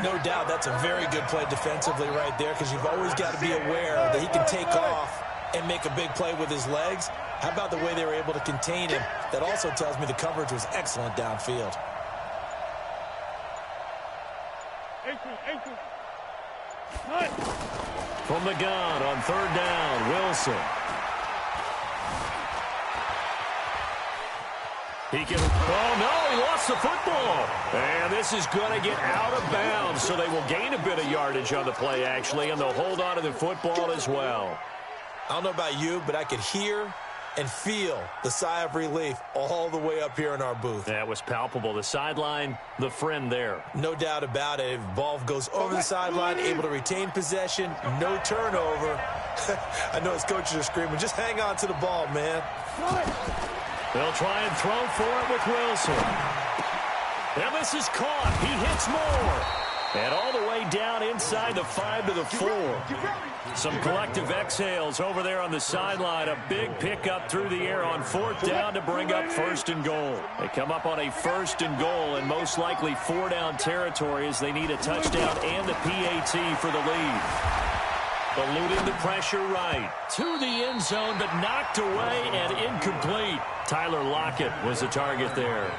No doubt that's a very good play defensively right there because you've always got to be aware that he can take off and make a big play with his legs. How about the way they were able to contain him? That also tells me the coverage was excellent downfield. From the gun on 3rd down, Wilson. He can, oh no, he lost the football. And this is going to get out of bounds, so they will gain a bit of yardage on the play, actually, and they'll hold on to the football as well. I don't know about you, but I could hear and feel the sigh of relief all the way up here in our booth. That was palpable. The sideline, the friend there. No doubt about it. Ball goes over the sideline, able to retain possession, no turnover. I know his coaches are screaming, just hang on to the ball, man. They'll try and throw for it with Wilson. And this is caught. He hits more. And all the way down inside the 5 to the 4. Some collective exhales over there on the sideline. A big pickup through the air on 4th down to bring up 1st and goal. They come up on a 1st and goal and most likely 4-down territory as they need a touchdown and the PAT for the lead. Eluding the pressure right. To the end zone, but knocked away and incomplete. Tyler Lockett was the target there.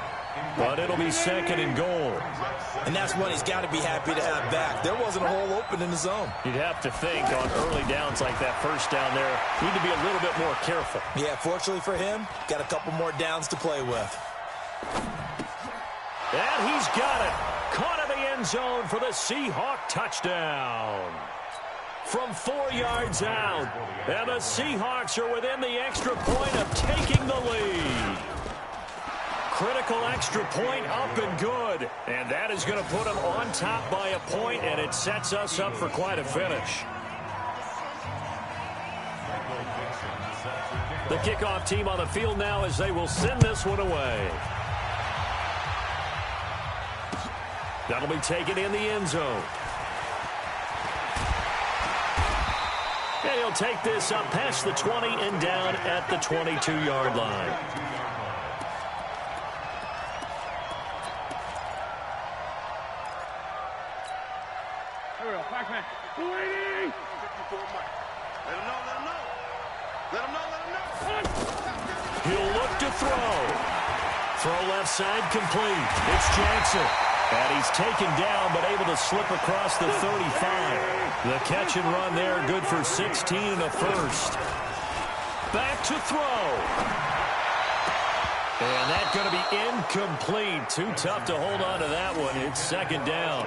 But it'll be 2nd and goal. And that's one he's got to be happy to have back. There wasn't a hole open in the zone. You'd have to think on early downs like that 1st down there, need to be a little bit more careful. Yeah, fortunately for him, got a couple more downs to play with. And he's got it. Caught in the end zone for the Seahawk touchdown. From 4 yards out. And the Seahawks are within the extra point of taking the lead. Critical extra point up and good. And that is going to put them on top by a point, and it sets us up for quite a finish. The kickoff team on the field now as they will send this one away. That'll be taken in the end zone. And he'll take this up past the 20 and down at the 22-yard line. He'll look to throw. Throw left side complete. It's Jackson. And he's taken down but able to slip across the 35. The catch and run there good for 16 and a first. Back to throw. And that's going to be incomplete. Too tough to hold on to that one. It's 2nd down.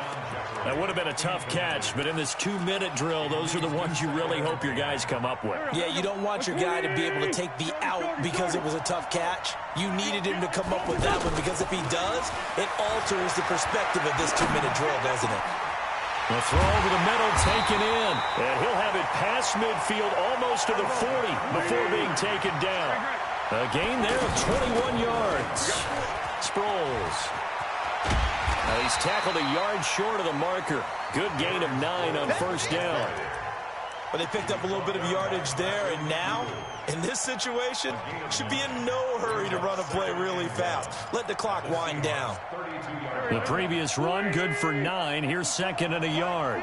That would have been a tough catch, but in this 2-minute drill, those are the ones you really hope your guys come up with. Yeah, you don't want your guy to be able to take the out because it was a tough catch. You needed him to come up with that one because if he does, it alters the perspective of this 2-minute drill, doesn't it? The throw over the middle taken in. And he'll have it past midfield almost to the 40 before being taken down. A gain there of 21 yards. Sproles. Now he's tackled a yard short of the marker. Good gain of 9 on 1st down. But they picked up a little bit of yardage there, and now, in this situation, should be in no hurry to run a play really fast. Let the clock wind down. The previous run, good for 9. Here's 2nd and a yard.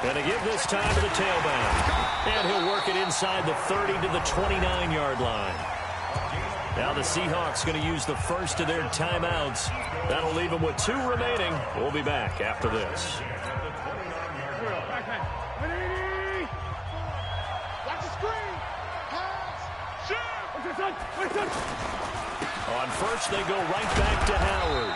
And to give this time to the tailback. And he'll work it inside the 30 to the 29-yard line. Now the Seahawks going to use the first of their timeouts. That'll leave them with 2 remaining. We'll be back after this. Watch the screen. Pass. On first, they go right back to Howard.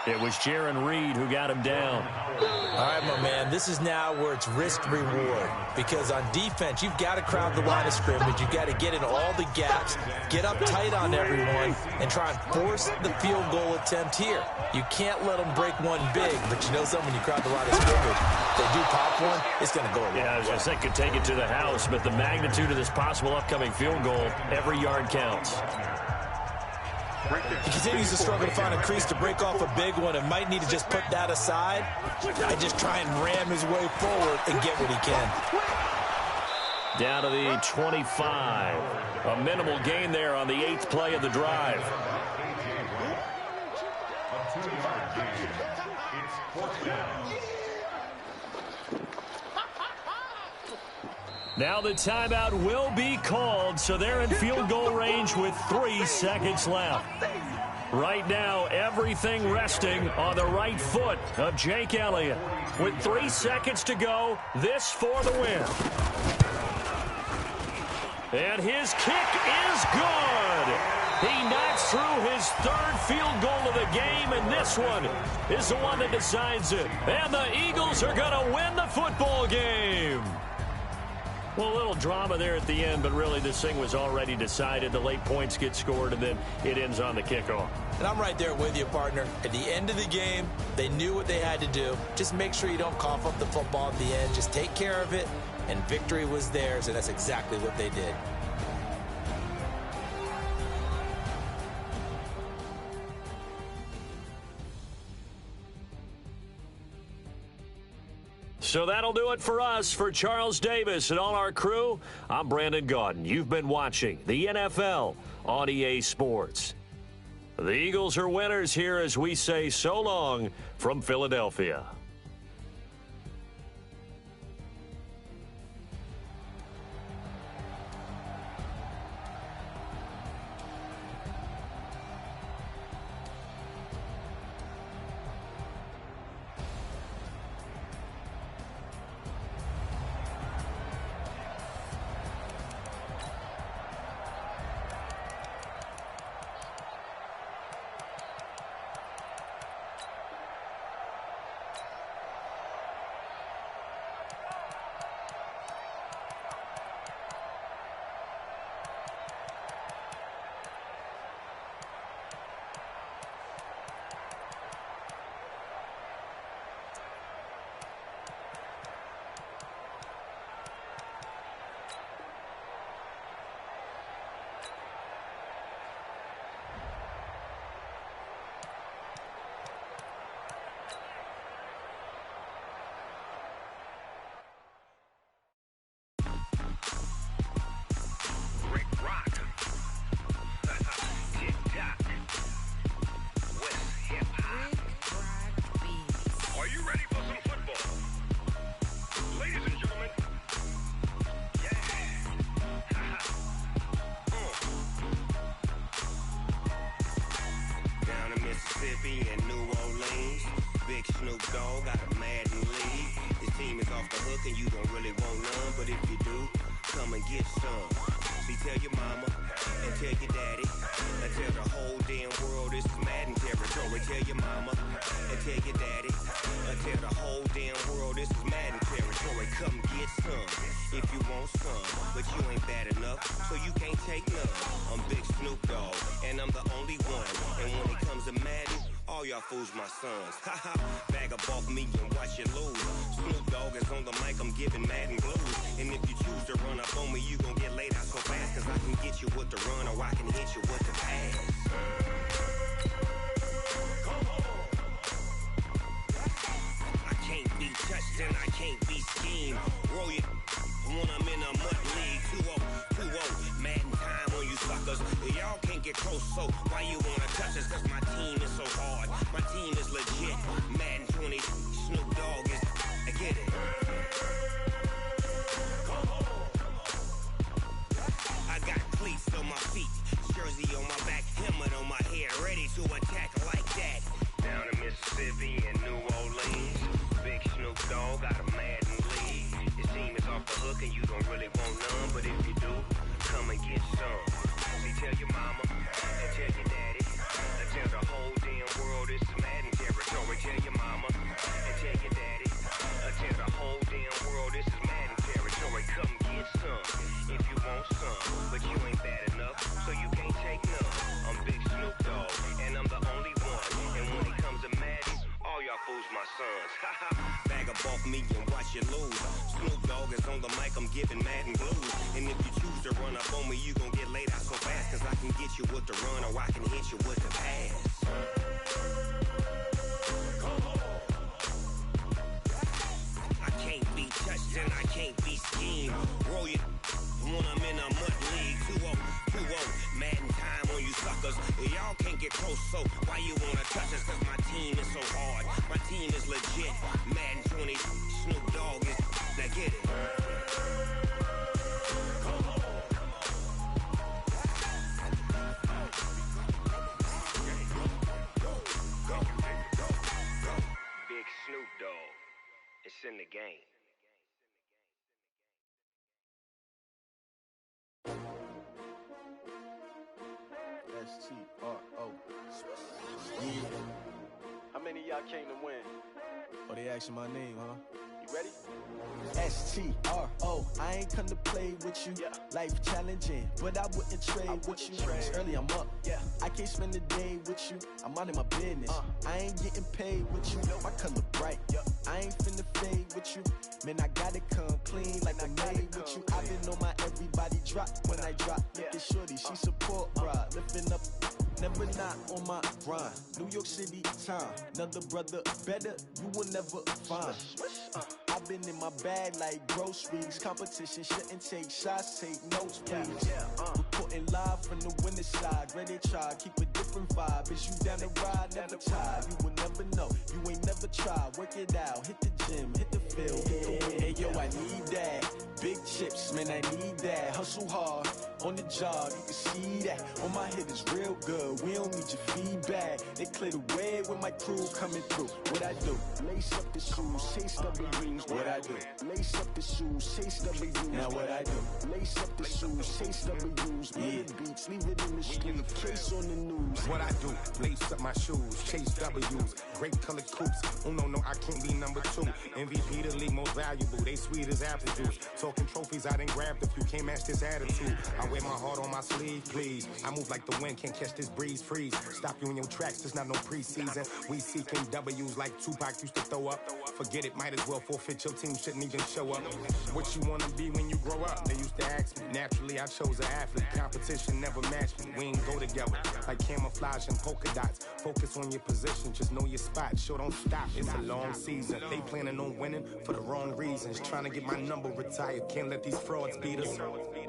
It was Jaron Reed who got him down. All right, my man, this is now where it's risk-reward. Because on defense, you've got to crowd the line of scrimmage. You've got to get in all the gaps, get up tight on everyone, and try and force the field goal attempt here. You can't let them break one big, but you know something, when you crowd the line of scrimmage, if they do pop one, it's going to go a long way. Yeah, I was going to say, could take it to the house, but the magnitude of this possible upcoming field goal, every yard counts. He continues to struggle to find a crease to break off a big one and might need to just put that aside and just try and ram his way forward and get what he can. Down to the 25. A minimal gain there on the 8th play of the drive. Now the timeout will be called, so they're in field goal range with 3 seconds left. Right now, everything resting on the right foot of Jake Elliott. With 3 seconds to go, this for the win. And his kick is good. He knocks through his 3rd field goal of the game, and this one is the one that decides it. And the Eagles are going to win the football game. Well, a little drama there at the end, but really this thing was already decided. The late points get scored, and then it ends on the kickoff. And I'm right there with you, partner. At the end of the game, they knew what they had to do. Just make sure you don't cough up the football at the end. Just take care of it, and victory was theirs, and that's exactly what they did. So that'll do it for us. For Charles Davis and all our crew, I'm Brandon Gaudin. You've been watching the NFL on EA Sports. The Eagles are winners here as we say so long from Philadelphia. Mississippi and New Orleans. Big Snoop Dogg got a Madden league. His team is off the hook and you don't really want none, but if you do, come and get some. See, tell your mama and tell your daddy and tell the whole damn world this is Madden territory. Tell your mama and tell your daddy and tell the whole damn world this is Madden territory. Come get some if you want some, but you ain't bad enough, so you can't take none. I'm Big Snoop Dogg and I'm the only one, and when it comes to Madden, all y'all fools my sons. Haha, bag up off me and watch you lose. Snoop Dogg is on the mic, I'm giving Madden blues. And if you choose to run up on me, you gon' get laid out so fast, cause I can get you with the run or I can hit you with the pass. I can't be touched and I can't be schemed. Roll you when I'm in a mud league. 2-0, Madden time on you suckers. Y'all can't get close, so why you wanna touch us? Cause my team is so hard. My team is legit. Madden 20, Snoop Dogg is, I get it. I got cleats on my feet, jersey on my back, helmet on my head, ready to attack like that. Down in Mississippi and New Orleans, Big Snoop Dogg got a Madden league. His team is off the hook and you don't really want none, but if you do, come and get some. See, tell your mama and tell your daddy and tell the whole damn world this is Madden territory. Tell your mama and tell your daddy and tell the whole damn world this is Madden territory. Come get some if you want some, but you ain't bad enough, so you can't take none. I'm Big Snoop Dogg and I'm the only one, and when it comes to Madden, all y'all fools my sons. Haha, bag up off me and watch you lose. Snoop Dogg is on the mic, I'm giving Madden blues. And if you choose to run up on me, you gon' get laid out so fast, cause I can get you with the run or I can hit you with the pass. I can't be touched and I can't be schemed. Roll you when I'm in a mud league. 2-0, Madden time on you suckers. Y'all can't get close, so why you wanna touch us? Cause my team is so hard. My team is legit. Madden 20, Snoop Dogg is, now get it. Big Snoop Dogg, it's in the game. S-T-R-O. Yeah. How many of y'all came to win? Oh, they asking my name, huh? You ready? S-T-R-O. I ain't come to play with you. Yeah. Life challenging, but I wouldn't trade with you. It's early, I'm up. Yeah. I can't spend the day with you. I'm minding my business. I ain't getting paid with you. My color bright. Yeah. I ain't finna fade with you. Man, I gotta come clean like I made with you. I've been on my everybody drop when I drop. Look at shorty, she support ride. Lifting up, never not on my grind. New York City time. Another brother better, you will never find. I I've been in my bag like groceries. Competition shouldn't take shots, take notes, please. Reporting live from the winning side. Ready to try, keep a different vibe. Is you down the ride, never tired. You will never know, you ain't never tried. Work it out, hit the gym, hit the field, hit the win. Hey, yo, I need that. Big chips, man, I need that. Hustle hard, on the job, you can see that. On my head is real good, we don't need your feedback. They clear the way with my crew coming through. What I do? Lace up the shoes, chase W's. What I do? Lace up the shoes, chase W's. Now what I do? Lace up the shoes, chase W's. Yeah. Beats, leave it in the street, case on the news. What I do? Lace up my shoes, chase W's. Great colored coops. Oh no, I can't be number 2. MVP the league most valuable. They sweet as apple juice. Talking trophies, I didn't grab the few. Can't match this attitude. I wear my heart on my sleeve, please. I move like the wind, can't catch this breeze. Freeze. Stop you in your tracks. There's not no preseason. We seeking W's like Tupac used to throw up. Forget it, might as well forfeit. Your team shouldn't even show up. What you wanna be when you grow up? They used to ask me. Naturally, I chose an athlete. Competition never matched me. We ain't go together like camouflage and polka dots. Focus on your position, just know your spot. Sure, don't stop. It's a long season. They planning on winning for the wrong reasons. Trying to get my number retired. Can't let these frauds beat us.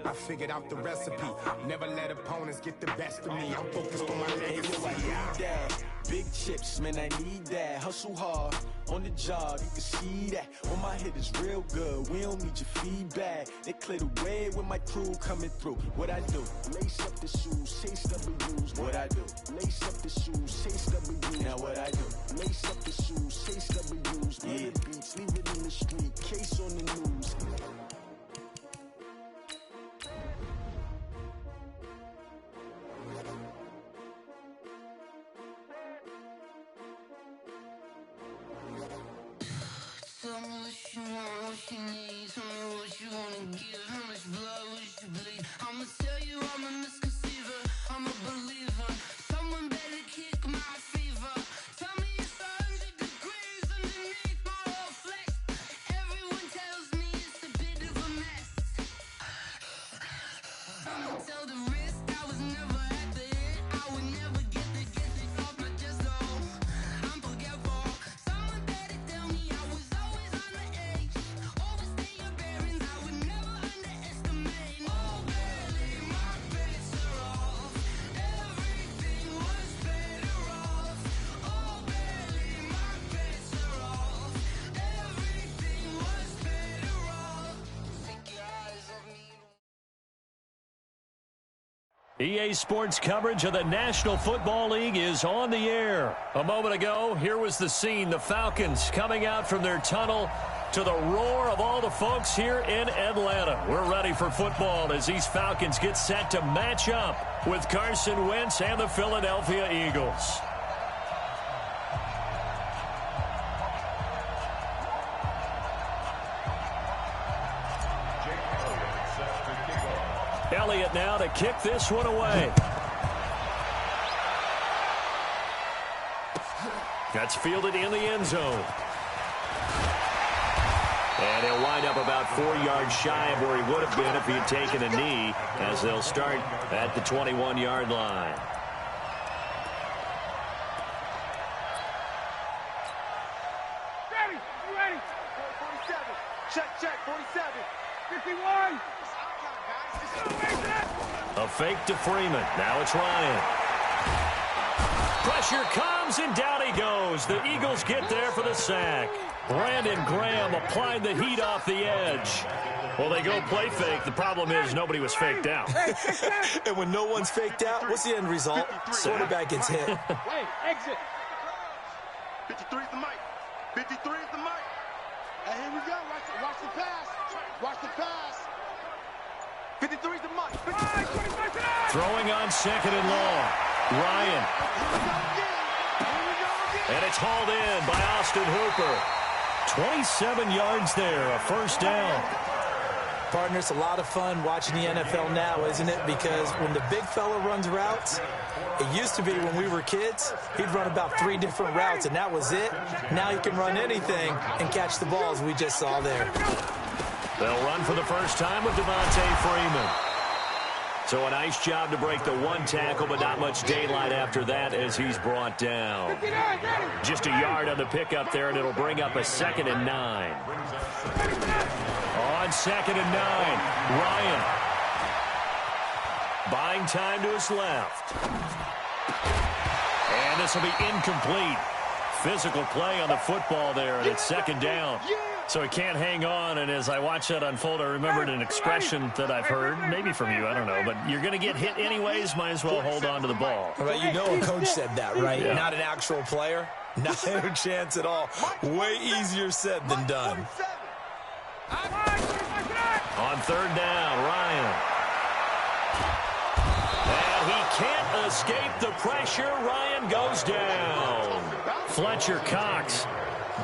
I figured out the recipe. Never let opponents get the best of me. I'm focused on my legacy. I need that. Big chips, man, I need that. Hustle hard, on the job, you can see that. On my head is real good, we don't need your feedback. They clear the way with my crew coming through. What I do? Lace up the shoes, chase W's. What I do? Lace up the shoes, chase W's. Now what I do? Lace up the shoes, chase W's. Yeah. Beats, leave it in the street, case on the news. Tell me what you want, what you need. Tell me what you wanna give. How much blood would you bleed? I'ma tell you I'm a misconceiver. I'm a believer. Someone better kick my fever. Tell me it's 100 degrees underneath my whole flesh. Everyone tells me it's a bit of a mess. I'ma tell the risk I was never at the end. I would never get it off my chest though. I'm forgetful. Someone better tell me I was always on the edge. Overstay your bearings, I would never underestimate. Oh, barely, my bets are off. Everything was better off. Oh, barely, my bets are off. Everything was better off. Take your eyes off me. EA Sports coverage of the National Football League is on the air. A moment ago, here was the scene. The Falcons coming out from their tunnel to the roar of all the folks here in Atlanta. We're ready for football as these Falcons get set to match up with Carson Wentz and the Philadelphia Eagles. Elliott now to kick this one away. That's fielded in the end zone. And he'll wind up about 4 yards shy of where he would have been if he had taken a knee, as they'll start at the 21-yard line. Ready, you ready? 47, check, 47, 51. A fake to Freeman. Now it's Ryan. Pressure comes, and down he goes. The Eagles get there for the sack. Brandon Graham applied the heat off the edge. Well, they go play fake. The problem is nobody was faked out. And when no one's faked out, what's the end result? Quarterback gets hit. Wait, exit. 53 is the mic. 53 is the mic. And here we go. Watch the pass. Watch the pass. 53 is the mic. Throwing on second and long. Ryan. And it's hauled in by Austin Hooper. 27 yards there, a first down. Partner, it's a lot of fun watching the NFL now, isn't it? Because when the big fella runs routes, it used to be when we were kids, he'd run about 3 different routes, and that was it. Now he can run anything and catch the balls we just saw there. They'll run for the first time with Devontae Freeman. So a nice job to break the one tackle, but not much daylight after that as he's brought down. Just a yard on the pickup there, and it'll bring up a 2nd and 9. On 2nd and 9, Ryan. Buying time to his left. And this will be incomplete. Physical play on the football there, and it's 2nd down. So he can't hang on, and as I watch that unfold, I remembered an expression that I've heard, maybe from you, I don't know, but you're going to get hit anyways, might as well hold on to the ball. Well, you know a coach said that, right? Yeah. Not an actual player. Not a chance at all. Way easier said than done. On 3rd down, Ryan. And he can't escape the pressure. Ryan goes down. Fletcher Cox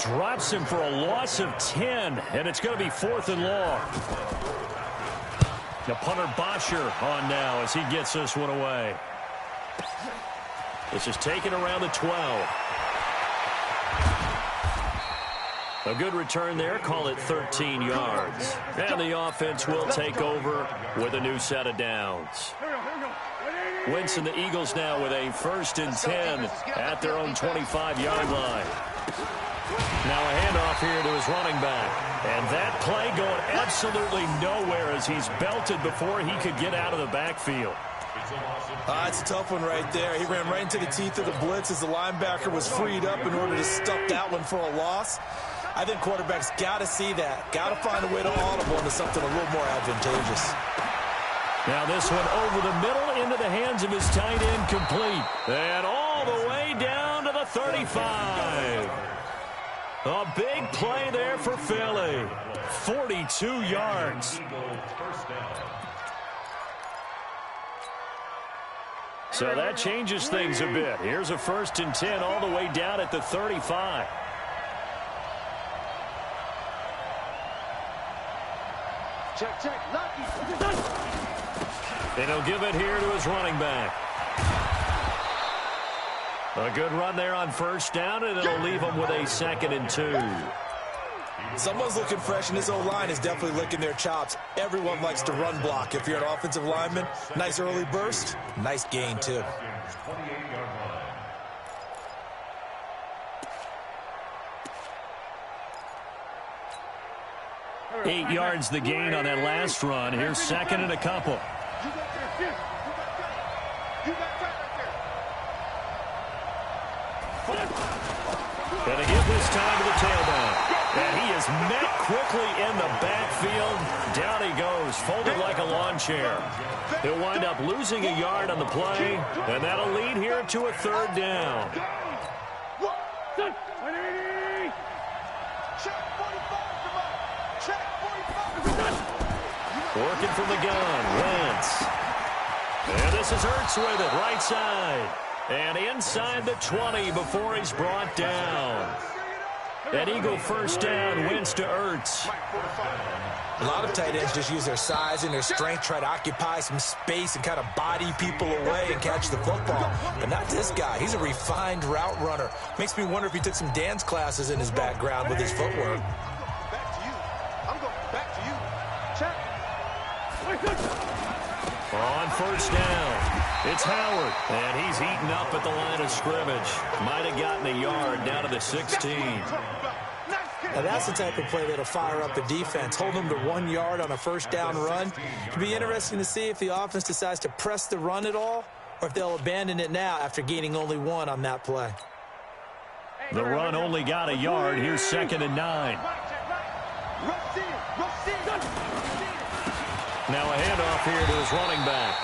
drops him for a loss of 10, and it's going to be 4th and long. The punter Bosher on now as he gets this one away. This is taken around the 12. A good return there, call it 13 yards. And the offense will take over with a new set of downs. Wentz and the Eagles now with a 1st and 10 at their own 25-yard line. Now a handoff here to his running back. And that play going absolutely nowhere as he's belted before he could get out of the backfield. It's a tough one right there. He ran right into the teeth of the blitz as the linebacker was freed up in order to stuff that one for a loss. I think quarterbacks got to see that. Got to find a way to audible into something a little more advantageous. Now this one over the middle into the hands of his tight end, complete. And all the way down to the 35. A big play there for Philly. 42 yards. So that changes things a bit. Here's a 1st and 10 all the way down at the 35. Check, check, lucky. And he'll give it here to his running back. A good run there on 1st down, and it'll leave him with a 2nd and 2. Someone's looking fresh, and this O-line is definitely licking their chops. Everyone likes to run block. If you're an offensive lineman, nice early burst, nice gain, too. 28-yard line. 8 yards the gain on that last run. Here's 2nd and a couple. And to give this time to the tailback. And he is met quickly in the backfield. Down he goes, folded like a lawn chair. He'll wind up losing a yard on the play, and that'll lead here to a 3rd down. Working from the gun, Wentz. And this is Ertz with it, right side. And inside the 20 before he's brought down. An Eagle 1st down, Wentz to Ertz. A lot of tight ends just use their size and their strength, try to occupy some space and kind of body people away and catch the football. But not this guy. He's a refined route runner. Makes me wonder if he took some dance classes in his background with his footwork. Back to you. I'm going back to you. Check. On 1st down, it's Howard, and he's eaten up at the line of scrimmage. Might have gotten a yard down to the 16. Now that's the type of play that'll fire up the defense. Hold them to 1 yard on a 1st down run. It'll be interesting to see if the offense decides to press the run at all, or if they'll abandon it now after gaining only 1 on that play. The run only got a yard. Here's 2nd and 9. Now a handoff here to his running back.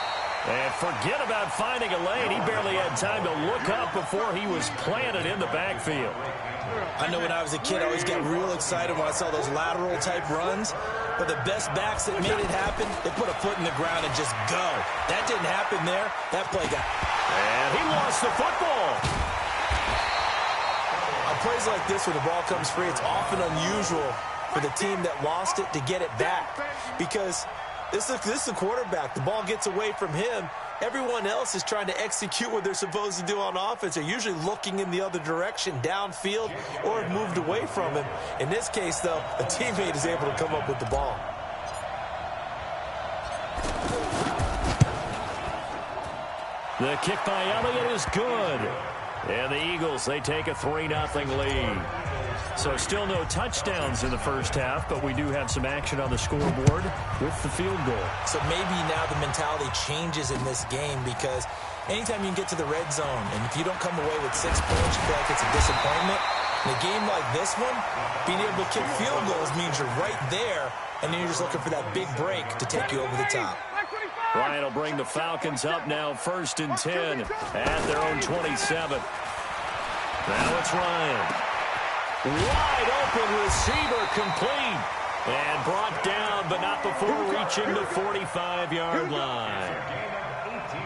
And forget about finding a lane. He barely had time to look up before he was planted in the backfield. I know when I was a kid, I always got real excited when I saw those lateral-type runs. But the best backs that made it happen, they put a foot in the ground and just go. That didn't happen there. That play got... And he lost the football. On plays like this where the ball comes free, it's often unusual for the team that lost it to get it back. Because... This is the quarterback. The ball gets away from him. Everyone else is trying to execute what they're supposed to do on offense. They're usually looking in the other direction, downfield, or have moved away from him. In this case, though, a teammate is able to come up with the ball. The kick by Elliott is good. And the Eagles, they take a 3-0 lead. So still no touchdowns in the first half, but we do have some action on the scoreboard with the field goal. So maybe now the mentality changes in this game because anytime you can get to the red zone, and if you don't come away with 6 points, you feel like it's a disappointment. In a game like this one, being able to kick field goals means you're right there, and then you're just looking for that big break to take you over the top. Ryan will bring the Falcons up now 1st and 10 at their own 27. Now it's Ryan. Wide open receiver complete. And brought down, but not before reaching the 45-yard line.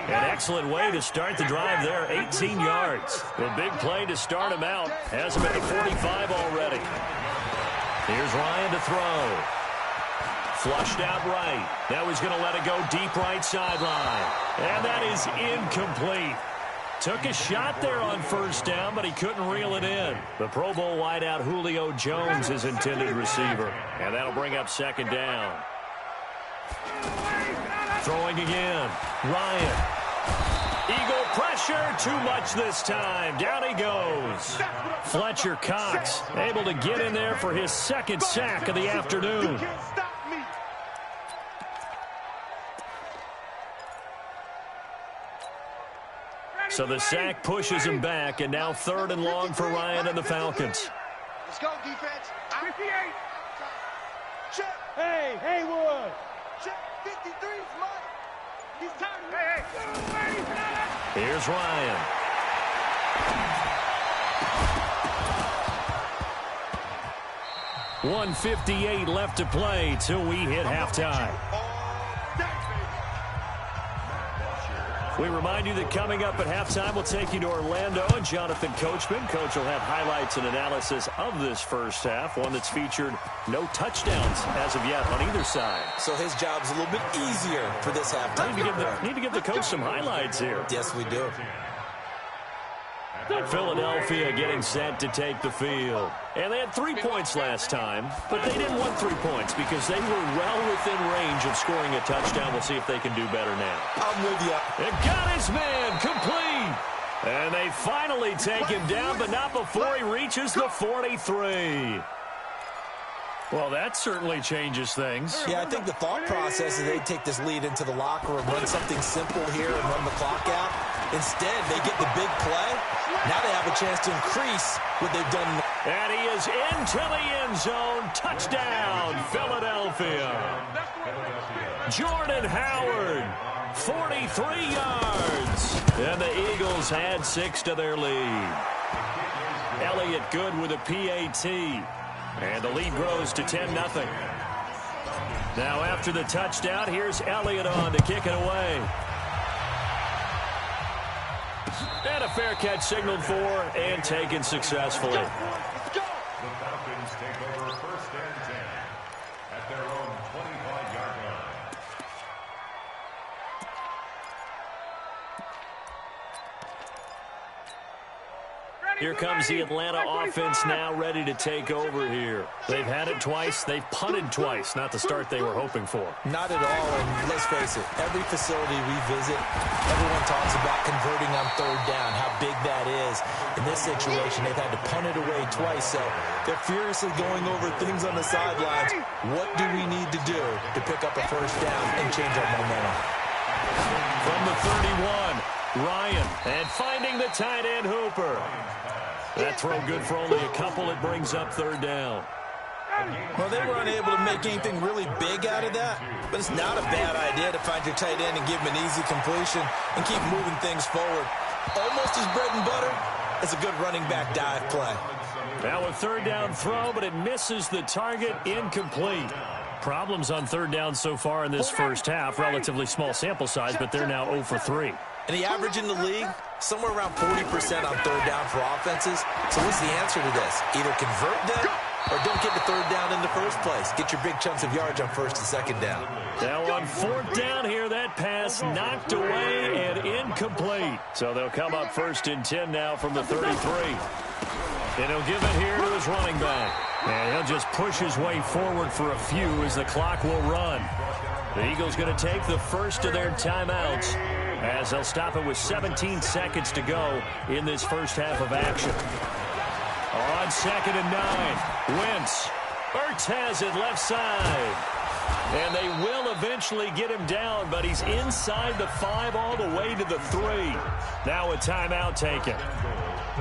An excellent way to start the drive there, 18 yards. The big play to start him out. Has him at the 45 already. Here's Ryan to throw. Flushed out right. Now he's going to let it go deep right sideline. And that is incomplete. Took a shot there on 1st down, but he couldn't reel it in. The Pro Bowl wideout Julio Jones is intended receiver. And that'll bring up 2nd down. Throwing again. Ryan. Eagle pressure. Too much this time. Down he goes. Fletcher Cox able to get in there for his 2nd sack of the afternoon. So the sack pushes him back, and now 3rd and long for Ryan and the Falcons. Let's go, defense. 58. Check. Hey, Haywood. Check. 53's mine. He's tired. Hey. Here's Ryan. .158 left to play till we hit halftime. We remind you that coming up at halftime, we'll take you to Orlando and Jonathan Coachman. Coach will have highlights and analysis of this first half, one that's featured no touchdowns as of yet on either side. So his job's a little bit easier for this halftime. Need to give the coach some highlights here. Yes, we do. Philadelphia getting set to take the field. And they had 3 points last time, but they didn't want 3 points because they were well within range of scoring a touchdown. We'll see if they can do better now. I'm with you. It got his man complete. And they finally take him down, but not before he reaches the 43. Well, that certainly changes things. Yeah, I think the thought process is they take this lead into the locker room, run something simple here and run the clock out. Instead, they get the big play. Now they have a chance to increase what they've done. And he is into the end zone. Touchdown, Philadelphia. Jordan Howard, 43 yards. And the Eagles add 6 to their lead. Elliott good with a PAT. And the lead grows to 10-0. Now after the touchdown, here's Elliott on to kick it away. And a fair catch signaled for and taken successfully. The Falcons take over 1st and 10 at their own 25-yard line. Here comes the Atlanta offense now ready to take over here. They've had it twice. They've punted twice. Not the start they were hoping for. Not at all, and let's face it, every facility we visit, everyone talks about converting on 3rd down, how big that is. In this situation, they've had to punt it away twice, so they're furiously going over things on the sidelines. What do we need to do to pick up a 1st down and change our momentum? From the 31, Ryan, and finding the tight end Hooper. That throw good for only a couple. It brings up 3rd down. Well, they were unable to make anything really big out of that, but it's not a bad idea to find your tight end and give him an easy completion and keep moving things forward. Almost as bread and butter as a good running back dive play. Now a 3rd down throw, but it misses the target. Incomplete. Problems on 3rd down so far in this first half. Relatively small sample size, but they're now 0 for 3. And the average in the league, somewhere around 40% on 3rd down for offenses. So what's the answer to this? Either convert them or don't get the 3rd down in the first place. Get your big chunks of yards on 1st and 2nd down. Now on 4th down here, that pass knocked away and incomplete. So they'll come up 1st and 10 now from the 33. And he'll give it here to his running back. And he'll just push his way forward for a few as the clock will run. The Eagles going to take the first of their timeouts. as they'll stop it with 17 seconds to go in this first half of action. On 2nd and 9, Wentz. Ertz has it left side. And they will eventually get him down, but he's inside the 5 all the way to the 3. Now a timeout taken.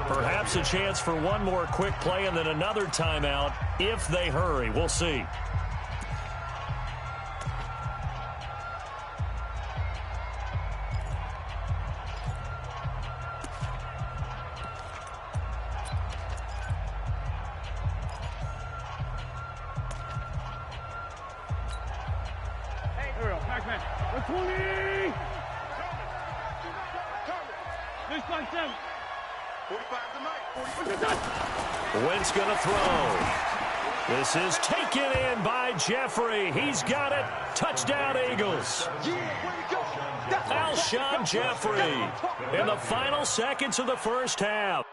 Perhaps a chance for one more quick play and then another timeout if they hurry. We'll see. Wentz going to throw. This is taken in by Jeffrey. He's got it. Touchdown, Eagles. Alshon Jeffrey in the final seconds of the first half.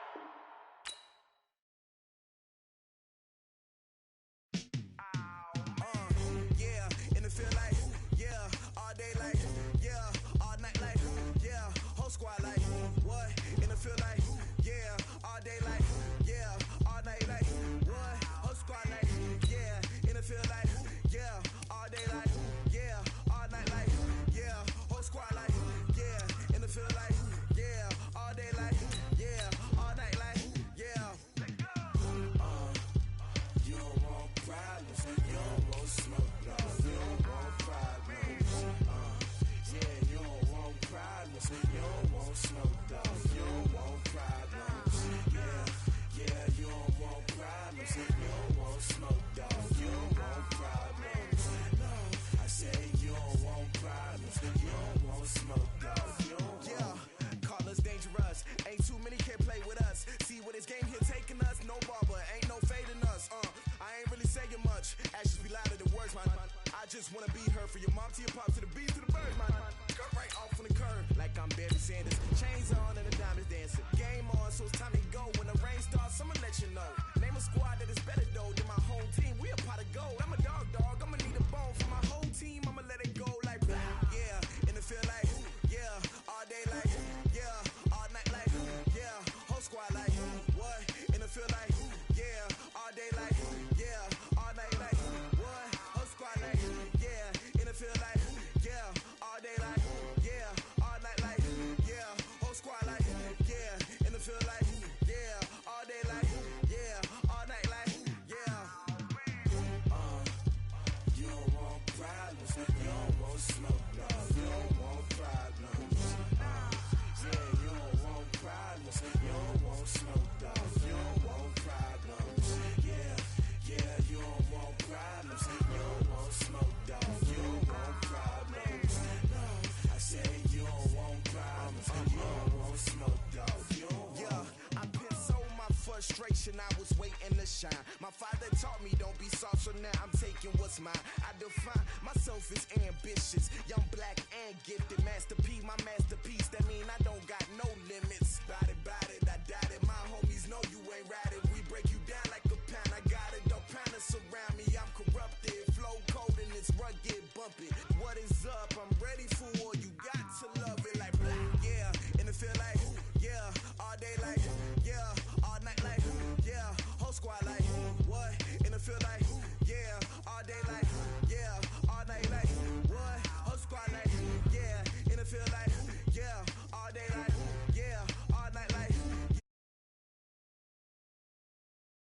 I was waiting to shine. My father taught me don't be soft, so now I'm taking what's mine. I define myself as ambitious, young, black, and gifted. Master P, my masterpiece. That mean I don't got